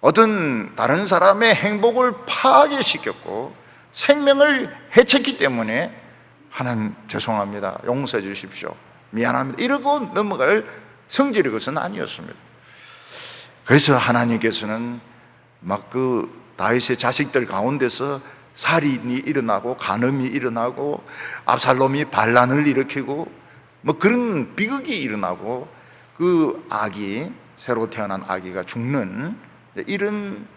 어떤 다른 사람의 행복을 파괴시켰고 생명을 해쳤기 때문에 하나님 죄송합니다, 용서해 주십시오, 미안합니다 이러고 넘어갈 성질의 것은 아니었습니다. 그래서 하나님께서는 막 그 다윗의 자식들 가운데서 살인이 일어나고 간음이 일어나고 압살롬이 반란을 일으키고 뭐 그런 비극이 일어나고 그 아기, 새로 태어난 아기가 죽는 이런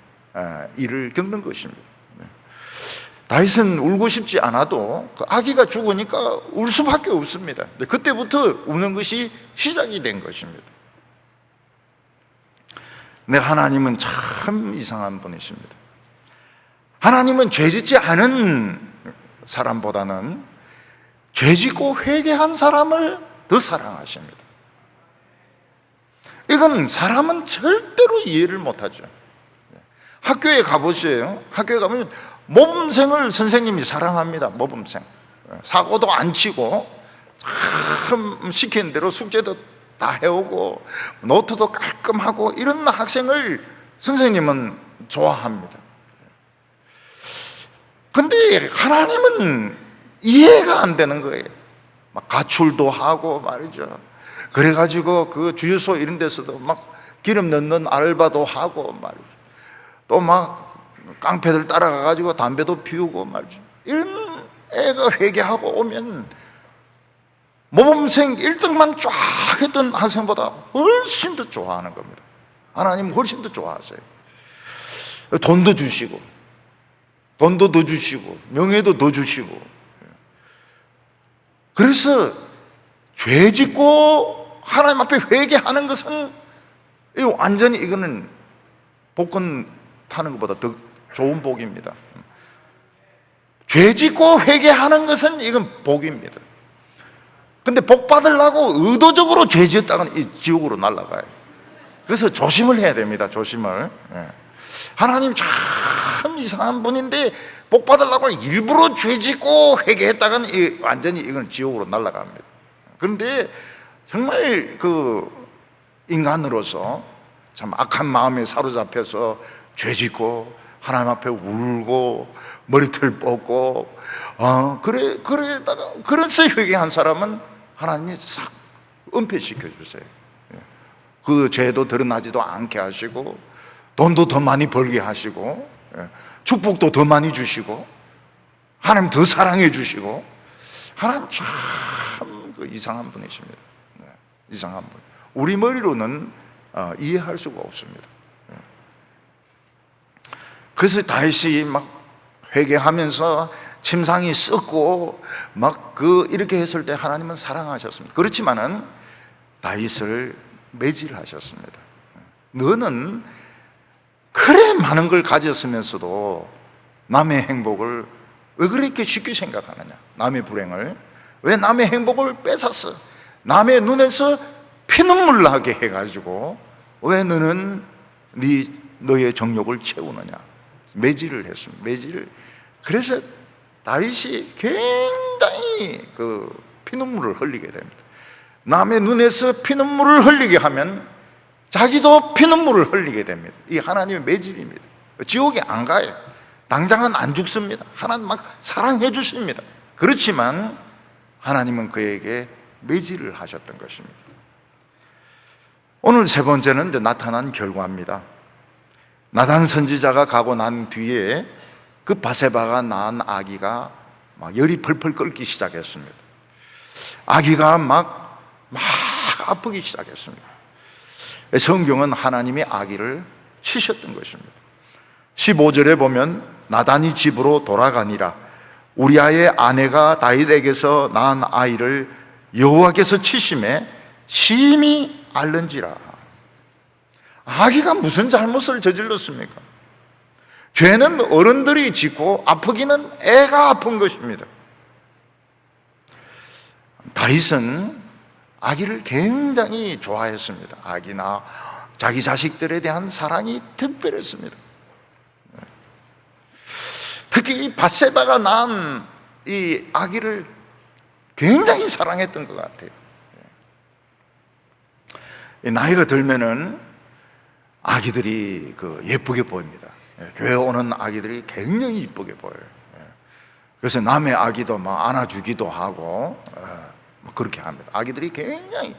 일을 겪는 것입니다. 다윗은 울고 싶지 않아도 그 아기가 죽으니까 울 수밖에 없습니다. 그때부터 우는 것이 시작이 된 것입니다. 근데 하나님은 참 이상한 분이십니다. 하나님은 죄짓지 않은 사람보다는 죄짓고 회개한 사람을 더 사랑하십니다. 이건 사람은 절대로 이해를 못하죠. 학교에 가보세요. 학교에 가면 모범생을 선생님이 사랑합니다. 모범생. 사고도 안 치고 참 시키는 대로 숙제도 다 해오고 노트도 깔끔하고 이런 학생을 선생님은 좋아합니다. 근데 하나님은 이해가 안 되는 거예요. 막 가출도 하고 말이죠. 그래가지고 그 주유소 이런 데서도 막 기름 넣는 알바도 하고 말이죠. 또 막 깡패들 따라가가지고 담배도 피우고 말이죠. 이런 애가 회개하고 오면 모범생 1등만 쫙 했던 학생보다 훨씬 더 좋아하는 겁니다. 하나님 훨씬 더 좋아하세요. 돈도 주시고, 돈도 더 주시고, 명예도 더 주시고. 그래서 죄 짓고 하나님 앞에 회개하는 것은 완전히 이거는 복권 타는 것보다 더 좋은 복입니다. 죄 짓고 회개하는 것은 이건 복입니다. 근데 복 받으려고 의도적으로 죄 지었다가는 이 지옥으로 날아가요. 그래서 조심을 해야 됩니다. 조심을. 하나님 참 이상한 분인데 복 받으려고 일부러 죄 짓고 회개했다가는 완전히 이건 지옥으로 날아갑니다. 그런데 정말 그 인간으로서 참 악한 마음에 사로잡혀서 죄 짓고 하나님 앞에 울고 머리털 뽑고 그래서 회개한 사람은 하나님이 싹 은폐시켜 주세요. 그 죄도 드러나지도 않게 하시고 돈도 더 많이 벌게 하시고 축복도 더 많이 주시고 하나님 더 사랑해 주시고 하나님 참 그 이상한 분이십니다. 이상한 분. 우리 머리로는 이해할 수가 없습니다. 그래서 다윗이 막 회개하면서 침상이 썩고 막 이렇게 했을 때 하나님은 사랑하셨습니다. 그렇지만은 다윗을 매질하셨습니다. 너는 그래 많은 걸 가졌으면서도 남의 행복을 왜 그렇게 쉽게 생각하느냐? 남의 불행을 왜 남의 행복을 뺏었어? 남의 눈에서 피눈물 나게 해가지고 왜 너는 너의 정욕을 채우느냐? 매질을 했습니다. 매질을. 그래서 다윗이 굉장히 피눈물을 흘리게 됩니다. 남의 눈에서 피눈물을 흘리게 하면 자기도 피눈물을 흘리게 됩니다. 이 하나님의 매질입니다. 지옥에 안 가요. 당장은 안 죽습니다. 하나님 막 사랑해 주십니다. 그렇지만 하나님은 그에게 매질을 하셨던 것입니다. 오늘 세 번째는 이제 나타난 결과입니다. 나단 선지자가 가고 난 뒤에 그 바세바가 낳은 아기가 막 열이 펄펄 끓기 시작했습니다. 아기가 막 아프기 시작했습니다. 성경은 하나님이 아기를 치셨던 것입니다. 15절에 보면 나단이 집으로 돌아가니라 우리아의 아내가 다윗에게서 낳은 아이를 여호와께서 치심에 심히 앓는지라. 아기가 무슨 잘못을 저질렀습니까? 죄는 어른들이 짓고 아프기는 애가 아픈 것입니다. 다윗은 아기를 굉장히 좋아했습니다. 아기나 자기 자식들에 대한 사랑이 특별했습니다. 특히 이 밧세바가 낳은 이 아기를 굉장히 사랑했던 것 같아요. 나이가 들면은 아기들이 예쁘게 보입니다. 교회 오는 아기들이 굉장히 예쁘게 보여요. 그래서 남의 아기도 막 안아주기도 하고 그렇게 합니다. 아기들이 굉장히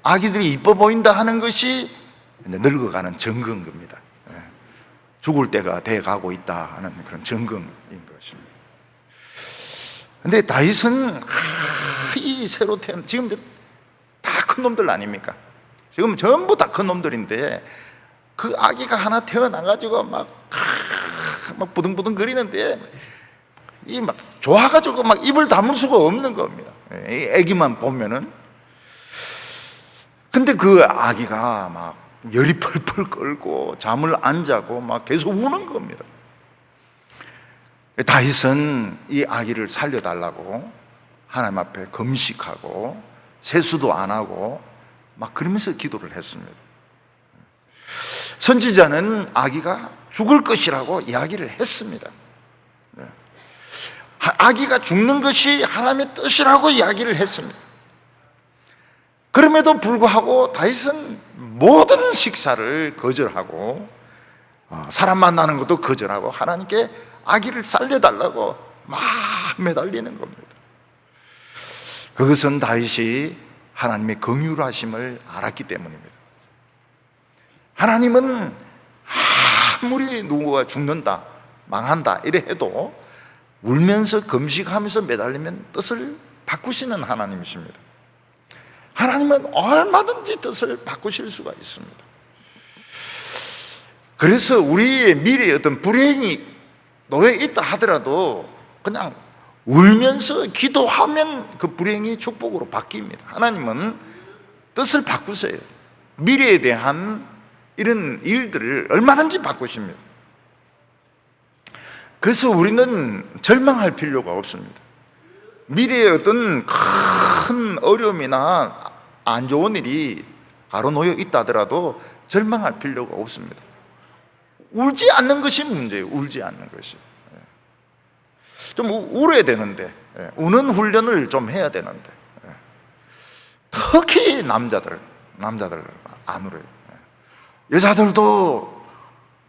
아기들이 이뻐 보인다 하는 것이 늙어가는 증거입니다. 죽을 때가 돼 가고 있다 하는 그런 증거인 것입니다. 근데 다윗은 이 새로 태어난 지금 다 큰 놈들 아닙니까? 지금 전부 다 큰 놈들인데 그 아기가 하나 태어나가지고 막 부둥부둥 거리는데 막 좋아가지고 막 입을 다물 수가 없는 겁니다. 이 아기만 보면은. 근데 그 아기가 막 열이 펄펄 끓고 잠을 안 자고 막 계속 우는 겁니다. 다윗은 이 아기를 살려달라고 하나님 앞에 금식하고 세수도 안 하고 막 그러면서 기도를 했습니다. 선지자는 아기가 죽을 것이라고 이야기를 했습니다. 아기가 죽는 것이 하나님의 뜻이라고 이야기를 했습니다. 그럼에도 불구하고 다윗은 모든 식사를 거절하고 사람 만나는 것도 거절하고 하나님께 아기를 살려달라고 막 매달리는 겁니다. 그것은 다윗이 하나님의 긍휼하심을 알았기 때문입니다. 하나님은 아무리 누구가 죽는다, 망한다 이래 해도 울면서 금식하면서 매달리면 뜻을 바꾸시는 하나님이십니다. 하나님은 얼마든지 뜻을 바꾸실 수가 있습니다. 그래서 우리의 미래에 어떤 불행이 놓여 있다 하더라도 그냥 울면서 기도하면 그 불행이 축복으로 바뀝니다. 하나님은 뜻을 바꾸세요. 미래에 대한 이런 일들을 얼마든지 바꾸십니다. 그래서 우리는 절망할 필요가 없습니다. 미래에 어떤 큰 어려움이나 안 좋은 일이 가로놓여 있다 하더라도 절망할 필요가 없습니다. 울지 않는 것이 문제예요. 울지 않는 것이. 좀 울어야 되는데, 우는 훈련을 좀 해야 되는데, 특히 남자들 안 울어요. 여자들도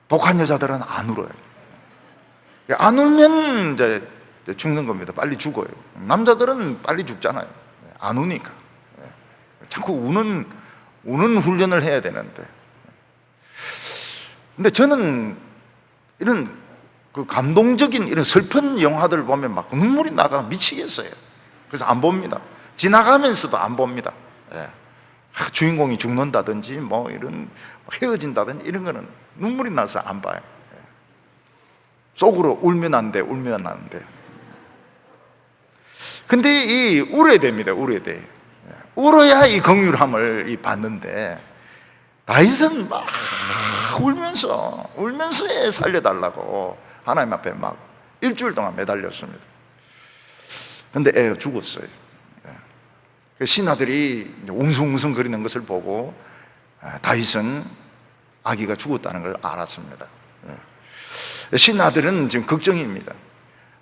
독한 여자들은 안 울어요. 안 울면 이제 죽는 겁니다. 빨리 죽어요. 남자들은 빨리 죽잖아요. 안 우니까. 자꾸 우는 훈련을 해야 되는데. 근데 저는 이런 그 감동적인 이런 슬픈 영화들 보면 막 눈물이 나가 미치겠어요. 그래서 안 봅니다. 지나가면서도 안 봅니다. 주인공이 죽는다든지 뭐 이런 헤어진다든지 이런 거는 눈물이 나서 안 봐요. 속으로 울면 안 돼, 울면 안 돼. 근데 이 울어야 됩니다. 울어야 돼. 울어야 이 긍휼함을 받는데 다윗은 막 울면서 살려달라고 하나님 앞에 막 일주일 동안 매달렸습니다. 근데 애가 죽었어요. 신하들이 웅성웅성 거리는 것을 보고 다윗은 아기가 죽었다는 걸 알았습니다. 신하들은 지금 걱정입니다.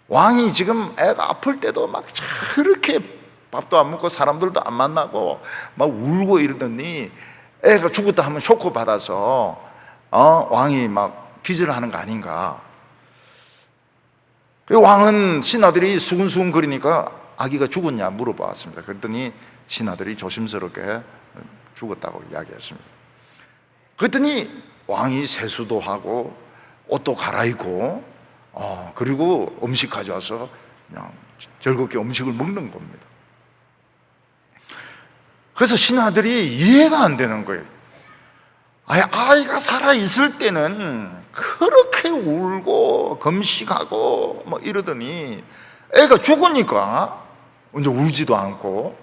왕이 지금 애가 아플 때도 막 저렇게 밥도 안 먹고 사람들도 안 만나고 막 울고 이러더니 애가 죽었다 하면 쇼크 받아서 왕이 막 기절하는 거 아닌가. 왕은 신하들이 수근수근 거리니까 아기가 죽었냐 물어봤습니다. 그랬더니 신하들이 조심스럽게 죽었다고 이야기했습니다. 그랬더니 왕이 세수도 하고 옷도 갈아입고 그리고 음식 가져와서 그냥 즐겁게 음식을 먹는 겁니다. 그래서 신하들이 이해가 안 되는 거예요. 아이가 살아있을 때는 그렇게 울고 금식하고 뭐 이러더니 애가 죽으니까 이제 울지도 않고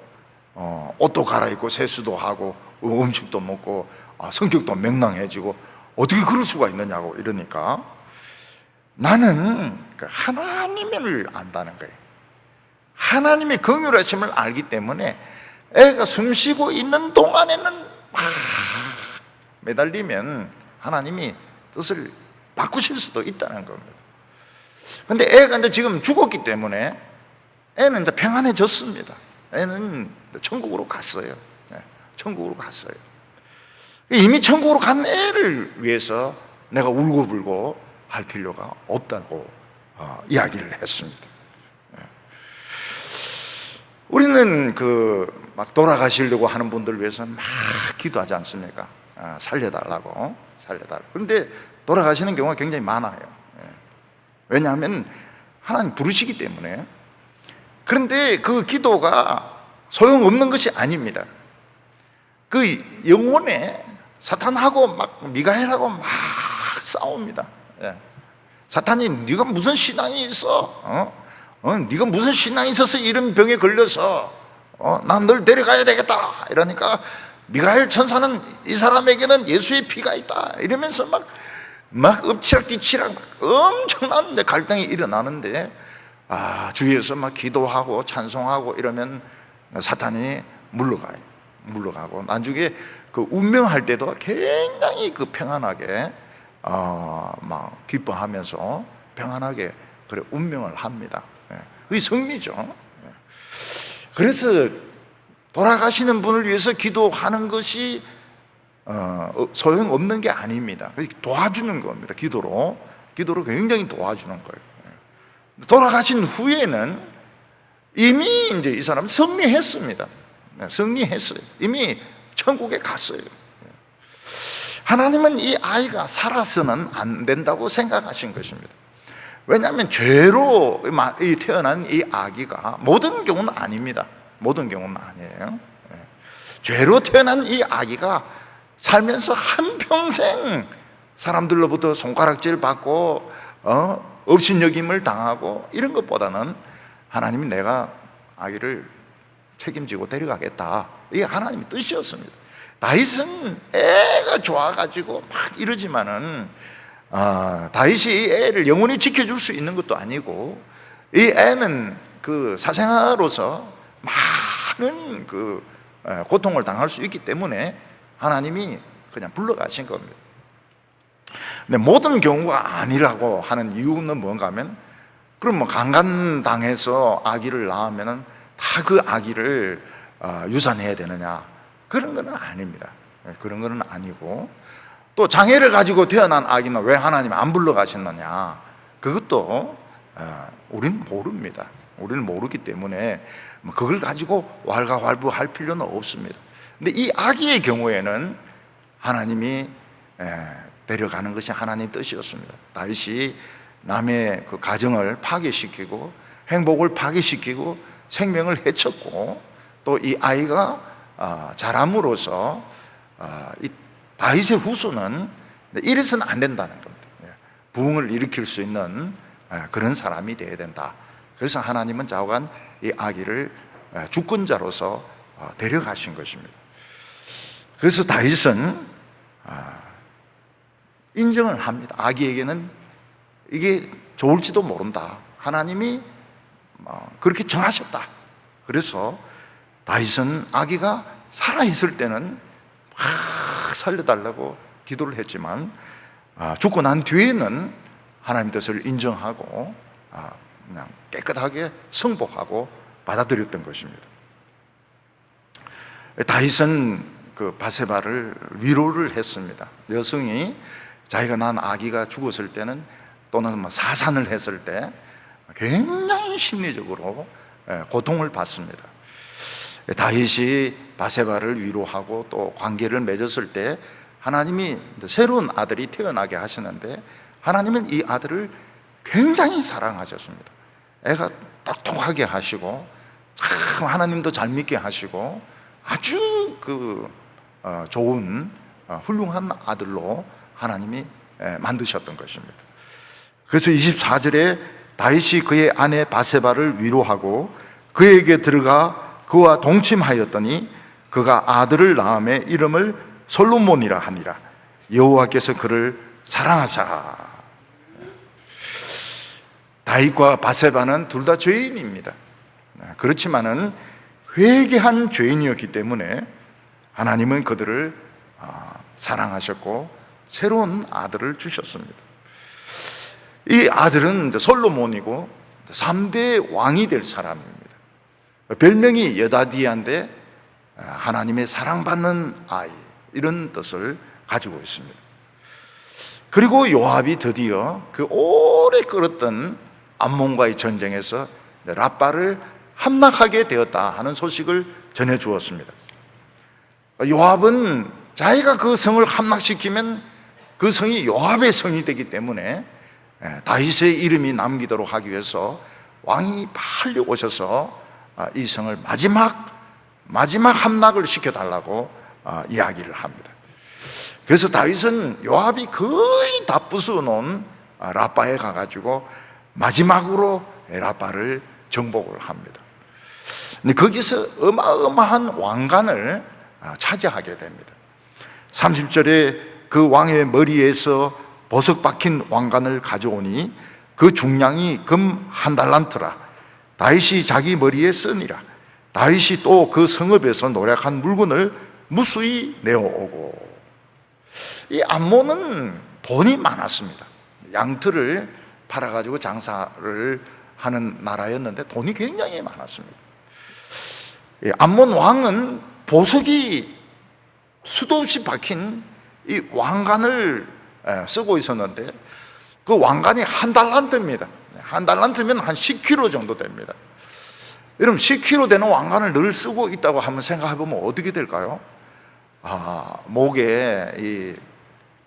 옷도 갈아입고 세수도 하고 음식도 먹고 성격도 명랑해지고 어떻게 그럴 수가 있느냐고 이러니까 나는 하나님을 안다는 거예요. 하나님의 긍휼하심을 알기 때문에 애가 숨쉬고 있는 동안에는 매달리면 하나님이 뜻을 바꾸실 수도 있다는 겁니다. 근데 애가 이제 지금 죽었기 때문에 애는 이제 평안해졌습니다. 애는 천국으로 갔어요. 천국으로 갔어요. 이미 천국으로 간 애를 위해서 내가 울고불고 할 필요가 없다고 이야기를 했습니다. 우리는 막 돌아가시려고 하는 분들을 위해서 막 기도하지 않습니까? 살려달라고. 그런데 돌아가시는 경우가 굉장히 많아요. 왜냐하면 하나님 부르시기 때문에. 그런데 그 기도가 소용없는 것이 아닙니다. 그 영혼에 사탄하고 막 미가엘하고 막 싸웁니다. 사탄이 네가 무슨 신앙이 있어? 네가 무슨 신앙이 있어서 이런 병에 걸려서 난 널 데려가야 되겠다 이러니까 미가엘 천사는 이 사람에게는 예수의 피가 있다 이러면서 막 막 엎치락뒤치락 엄청난 갈등이 일어나는데 주위에서 막 기도하고 찬송하고 이러면 사탄이 물러가고 나중에 그 운명할 때도 굉장히 그 평안하게 막 기뻐하면서 평안하게 그래 운명을 합니다. 그게 승리죠. 그래서 돌아가시는 분을 위해서 기도하는 것이 소용없는 게 아닙니다. 도와주는 겁니다. 기도로 굉장히 도와주는 거예요. 돌아가신 후에는 이미 이제 이 사람은 승리했습니다. 승리했어요. 이미 천국에 갔어요. 하나님은 이 아이가 살아서는 안 된다고 생각하신 것입니다. 왜냐하면 죄로 태어난 이 아기가 모든 경우는 아닙니다. 모든 경우는 아니에요. 죄로 태어난 이 아기가 살면서 한평생 사람들로부터 손가락질 받고 업신여김을 당하고 이런 것보다는 하나님이 내가 아기를 책임지고 데려가겠다, 이게 하나님의 뜻이었습니다. 다윗은 애가 좋아가지고 막 이러지만은 다윗이 이 애를 영원히 지켜줄 수 있는 것도 아니고, 이 애는 그 사생아로서 많은 그 고통을 당할 수 있기 때문에 하나님이 그냥 불러가신 겁니다. 근데 모든 경우가 아니라고 하는 이유는 뭔가 하면, 그럼 뭐 강간당해서 아기를 낳으면은 다 그 아기를 유산해야 되느냐, 그런 건 아닙니다. 그런 건 아니고, 또 장애를 가지고 태어난 아기는 왜 하나님이 안 불러가셨느냐, 그것도 우리는 모릅니다. 우리는 모르기 때문에 그걸 가지고 왈가왈부할 필요는 없습니다. 근데 이 아기의 경우에는 하나님이 데려가는 것이 하나님의 뜻이었습니다. 다윗이 남의 그 가정을 파괴시키고 행복을 파괴시키고 생명을 해쳤고, 또 이 아이가 자람으로써 이 다윗의 후손은 이래서는 안 된다는 겁니다. 부흥을 일으킬 수 있는 그런 사람이 되어야 된다. 그래서 하나님은 좌우간 이 아기를 주권자로서 데려가신 것입니다. 그래서 다윗은 인정을 합니다. 아기에게는 이게 좋을지도 모른다, 하나님이 그렇게 정하셨다. 그래서 다윗은 아기가 살아있을 때는 막 살려달라고 기도를 했지만 죽고 난 뒤에는 하나님 뜻을 인정하고 그냥 깨끗하게 승복하고 받아들였던 것입니다. 다윗은 그 바세바를 위로를 했습니다. 여성이 자기가 낳은 아기가 죽었을 때는, 또는 뭐 사산을 했을 때 굉장히 심리적으로 고통을 받습니다. 다윗이 바세바를 위로하고 또 관계를 맺었을 때 하나님이 새로운 아들이 태어나게 하시는데, 하나님은 이 아들을 굉장히 사랑하셨습니다. 애가 똑똑하게 하시고 참 하나님도 잘 믿게 하시고 아주 좋은 훌륭한 아들로 하나님이 만드셨던 것입니다. 그래서 24절에 다윗이 그의 아내 바세바를 위로하고 그에게 들어가 그와 동침하였더니 그가 아들을 낳음에 이름을 솔로몬이라 하니라. 여호와께서 그를 사랑하사. 다윗과 바세바는 둘 다 죄인입니다. 그렇지만은 회개한 죄인이었기 때문에 하나님은 그들을 사랑하셨고 새로운 아들을 주셨습니다. 이 아들은 솔로몬이고 3대 왕이 될 사람입니다. 별명이 여다디아인데 하나님의 사랑받는 아이, 이런 뜻을 가지고 있습니다. 그리고 요압이 드디어 그 오래 끌었던 암몬과의 전쟁에서 라빠를 함락하게 되었다 하는 소식을 전해 주었습니다. 요압은 자기가 그 성을 함락시키면 그 성이 요압의 성이 되기 때문에 다윗의 이름이 남기도록 하기 위해서 왕이 빨리 오셔서 이 성을 마지막 함락을 시켜달라고 이야기를 합니다. 그래서 다윗은 요압이 거의 다 부숴놓은 라빠에 가가지고 마지막으로 라빠를 정복을 합니다. 근데 거기서 어마어마한 왕관을 차지하게 됩니다. 30절에 그 왕의 머리에서 보석 박힌 왕관을 가져오니 그 중량이 금 1달란트라. 다윗이 자기 머리에 쓰니라. 다윗이 또 그 성읍에서 노력한 물건을 무수히 내어오고. 이 암몬은 돈이 많았습니다. 양털을 팔아가지고 장사를 하는 나라였는데 돈이 굉장히 많았습니다. 암몬 왕은 보석이 수도 없이 박힌 이 왕관을 쓰고 있었는데 그 왕관이 1달란트입니다. 1달란트면 한 10kg 정도 됩니다. 여러분 10kg 되는 왕관을 늘 쓰고 있다고 한번 생각해 보면 어떻게 될까요?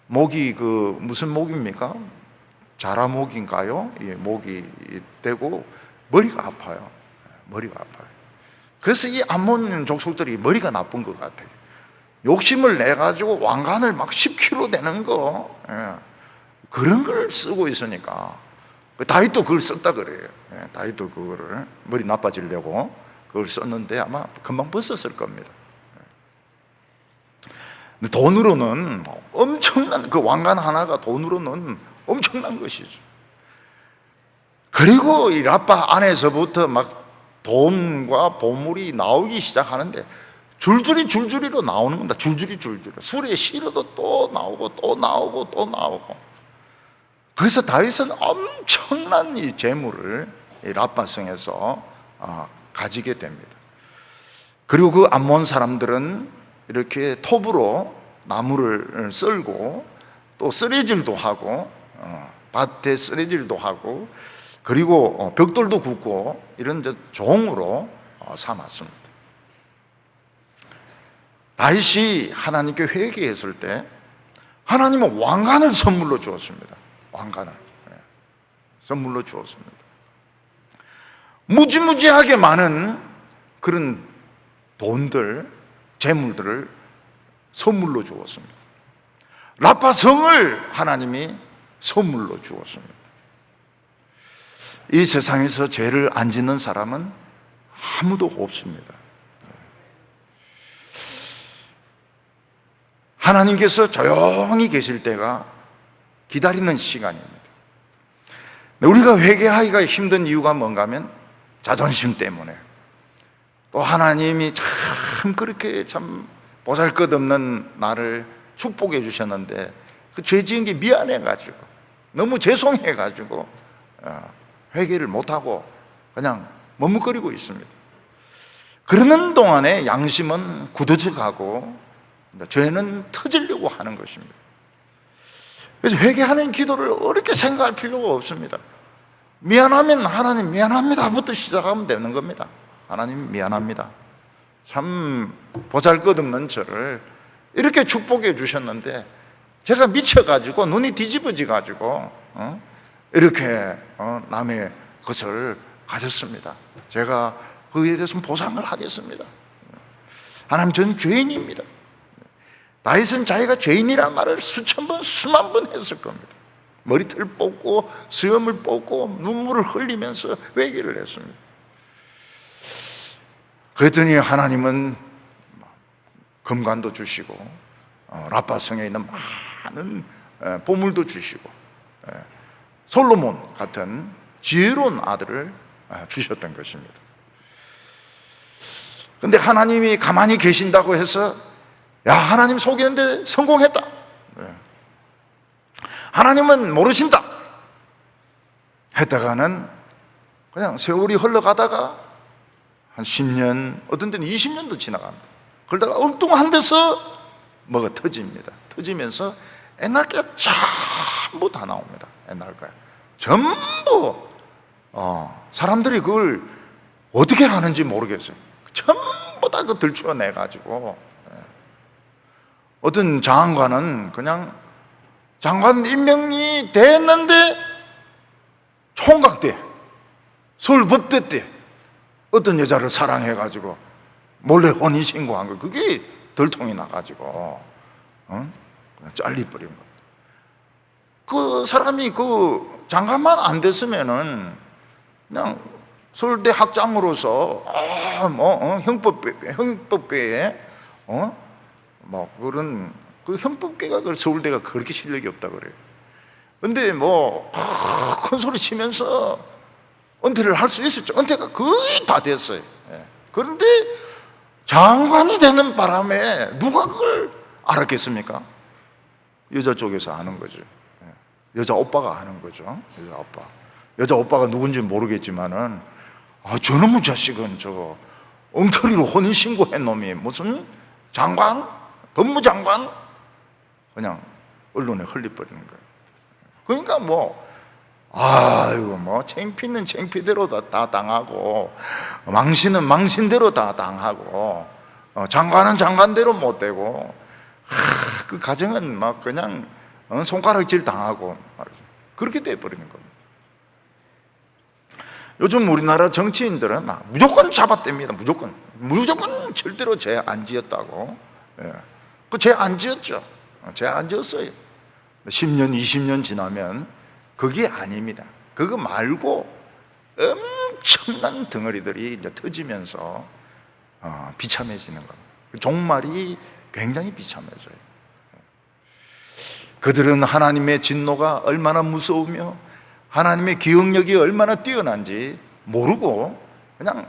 목이 그 무슨 목입니까? 자라목인가요? 목이 되고 머리가 아파요. 머리가 아파요. 그래서 이 암몬 족속들이 머리가 나쁜 것 같아요. 욕심을 내 가지고 왕관을 막 10kg 되는 거 그런 걸 쓰고 있으니까 다윗도 그걸 썼다 그래요. 다윗도 그거를 머리 나빠지려고 그걸 썼는데 아마 금방 벗었을 겁니다. 돈으로는 엄청난, 그 왕관 하나가 돈으로는 엄청난 것이죠. 그리고 이 라빠 안에서부터 막 돈과 보물이 나오기 시작하는데 줄줄이로 나오는 겁니다. 줄줄이. 술에 실어도 또 나오고 또 나오고 또 나오고. 그래서 다윗은 엄청난 이 재물을 이 라빠성에서 가지게 됩니다. 그리고 그 암몬 사람들은 이렇게 톱으로 나무를 썰고 또 쓰레질도 하고 밭에 쓰레질도 하고 그리고 벽돌도 굽고 이런 종으로 삼았습니다. 다윗이 하나님께 회개했을 때 하나님은 왕관을 선물로 주었습니다. 왕관을 선물로 주었습니다. 무지무지하게 많은 그런 돈들, 재물들을 선물로 주었습니다. 라빠성을 하나님이 선물로 주었습니다. 이 세상에서 죄를 안 짓는 사람은 아무도 없습니다. 하나님께서 조용히 계실 때가 기다리는 시간입니다. 우리가 회개하기가 힘든 이유가 뭔가 하면 자존심 때문에, 또 하나님이 참 그렇게 참 보잘것없는 나를 축복해 주셨는데 그 죄 지은 게 미안해가지고 너무 죄송해가지고 회개를 못하고 그냥 머뭇거리고 있습니다. 그러는 동안에 양심은 굳어져가고 죄는 터지려고 하는 것입니다. 그래서 회개하는 기도를 어렵게 생각할 필요가 없습니다. 미안하면 하나님 미안합니다부터 시작하면 되는 겁니다. 하나님 미안합니다. 참 보잘것없는 저를 이렇게 축복해 주셨는데 제가 미쳐가지고 눈이 뒤집어져가지고 이렇게 남의 것을 가졌습니다. 제가 그에 대해서 보상을 하겠습니다. 하나님 저는 죄인입니다. 다윗은 자기가 죄인이란 말을 수천 번 수만 번 했을 겁니다. 머리털 뽑고 수염을 뽑고 눈물을 흘리면서 회개를 했습니다. 그랬더니 하나님은 금관도 주시고 라빠성에 있는 많은 보물도 주시고 솔로몬 같은 지혜로운 아들을 주셨던 것입니다. 그런데 하나님이 가만히 계신다고 해서 야 하나님 속이는데 성공했다, 하나님은 모르신다 했다가는 그냥 세월이 흘러가다가 한 10년, 어떤 때는 20년도 지나갑니다. 그러다가 엉뚱한 데서 뭐가 터집니다. 터지면서 옛날 게 전부 다 나옵니다. 옛날 거 전부 사람들이 그걸 어떻게 하는지 모르겠어요. 전부 다 그 들추어내가지고 어떤 장관은 그냥 장관 임명이 됐는데 총각 때 서울법대 때 어떤 여자를 사랑해가지고 몰래 혼인신고한 거, 그게 들통이 나가지고 그냥 잘리버린 거. 그 사람이 그 장관만 안 됐으면은 그냥 서울대 학장으로서 형법계에 뭐 그런 그 형법계가 그 서울대가 그렇게 실력이 없다 그래요. 근데 뭐 큰 소리 치면서 은퇴를 할 수 있었죠. 은퇴가 거의 다 됐어요. 그런데 장관이 되는 바람에 누가 그걸 알았겠습니까? 여자 쪽에서 아는 거죠. 여자 오빠가 아는 거죠. 여자 오빠가 누군지 모르겠지만은, 저놈의 자식은 저거 엉터리로 혼인신고한 놈이 무슨 장관? 법무장관? 그냥 언론에 흘려버리는 거예요. 그러니까 창피는 창피대로 다 당하고, 망신은 망신대로 다 당하고, 장관은 장관대로 못 되고, 그 가정은 막 그냥 손가락질 당하고, 그렇게 돼버리는 겁니다. 요즘 우리나라 정치인들은 무조건 잡아댑니다. 무조건 절대로 죄 안 지었다고. 그 죄 안 지었죠. 죄 안 지었어요. 10년, 20년 지나면 그게 아닙니다. 그거 말고 엄청난 덩어리들이 이제 터지면서 비참해지는 겁니다. 종말이 굉장히 비참해져요. 그들은 하나님의 진노가 얼마나 무서우며 하나님의 기억력이 얼마나 뛰어난지 모르고 그냥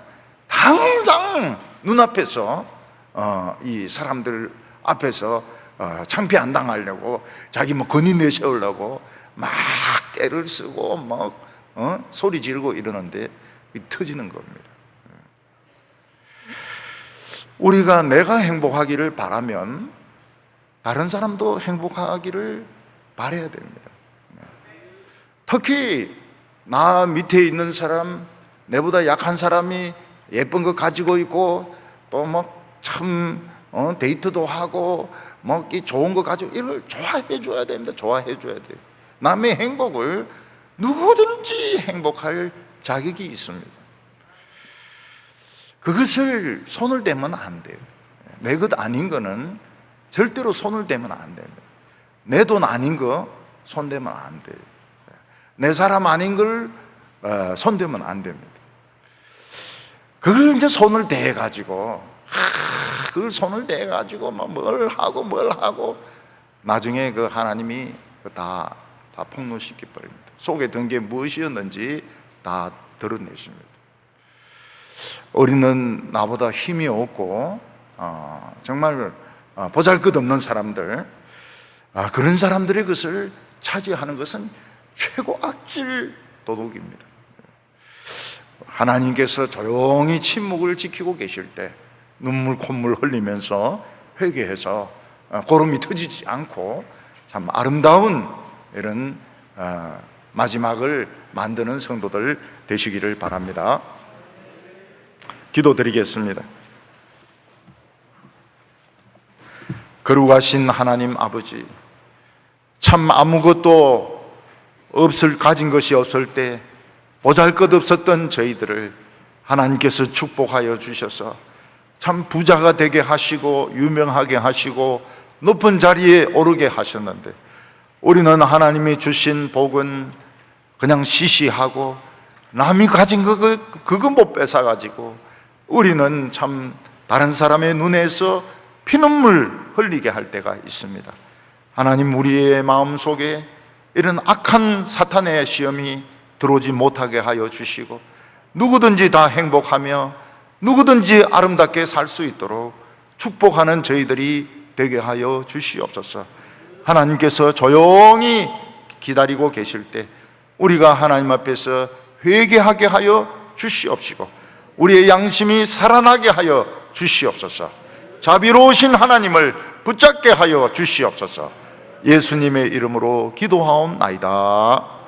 당장 눈앞에서 이 사람들 앞에서 창피 안 당하려고 자기 건의 내세우려고 막 때를 쓰고 막 소리 지르고 이러는데 터지는 겁니다. 우리가 내가 행복하기를 바라면 다른 사람도 행복하기를 바라야 됩니다. 특히 나 밑에 있는 사람, 내보다 약한 사람이 예쁜 거 가지고 있고 또 참 데이트도 하고 이 좋은 거 가지고 이걸 좋아해 줘야 됩니다. 좋아해 줘야 돼요. 남의 행복을 누구든지 행복할 자격이 있습니다. 그것을 손을 대면 안 돼요. 내 것 아닌 거는 절대로 손을 대면 안 됩니다. 내 돈 아닌 거 손대면 안 돼요. 내 사람 아닌 걸 손대면 안 됩니다. 그걸 이제 손을 대가지고 그걸 손을 대가지고 뭘 하고 나중에 그 하나님이 다 폭로시켜 버립니다. 속에 든 게 무엇이었는지 다 드러내십니다. 우리는 나보다 힘이 없고 정말 보잘것없는 사람들, 그런 사람들의 것을 차지하는 것은 최고 악질 도둑입니다. 하나님께서 조용히 침묵을 지키고 계실 때 눈물 콧물 흘리면서 회개해서 고름이 터지지 않고 참 아름다운 이런 마지막을 만드는 성도들 되시기를 바랍니다. 기도드리겠습니다. 거룩하신 하나님 아버지, 참 아무것도 가진 것이 없을 때 보잘것없었던 저희들을 하나님께서 축복하여 주셔서 참 부자가 되게 하시고 유명하게 하시고 높은 자리에 오르게 하셨는데, 우리는 하나님이 주신 복은 그냥 시시하고 남이 가진 그거 못 뺏어가지고 우리는 참 다른 사람의 눈에서 피눈물 흘리게 할 때가 있습니다. 하나님, 우리의 마음속에 이런 악한 사탄의 시험이 들어오지 못하게 하여 주시고 누구든지 다 행복하며 누구든지 아름답게 살 수 있도록 축복하는 저희들이 되게 하여 주시옵소서. 하나님께서 조용히 기다리고 계실 때 우리가 하나님 앞에서 회개하게 하여 주시옵시고 우리의 양심이 살아나게 하여 주시옵소서. 자비로우신 하나님을 붙잡게 하여 주시옵소서. 예수님의 이름으로 기도하옵나이다.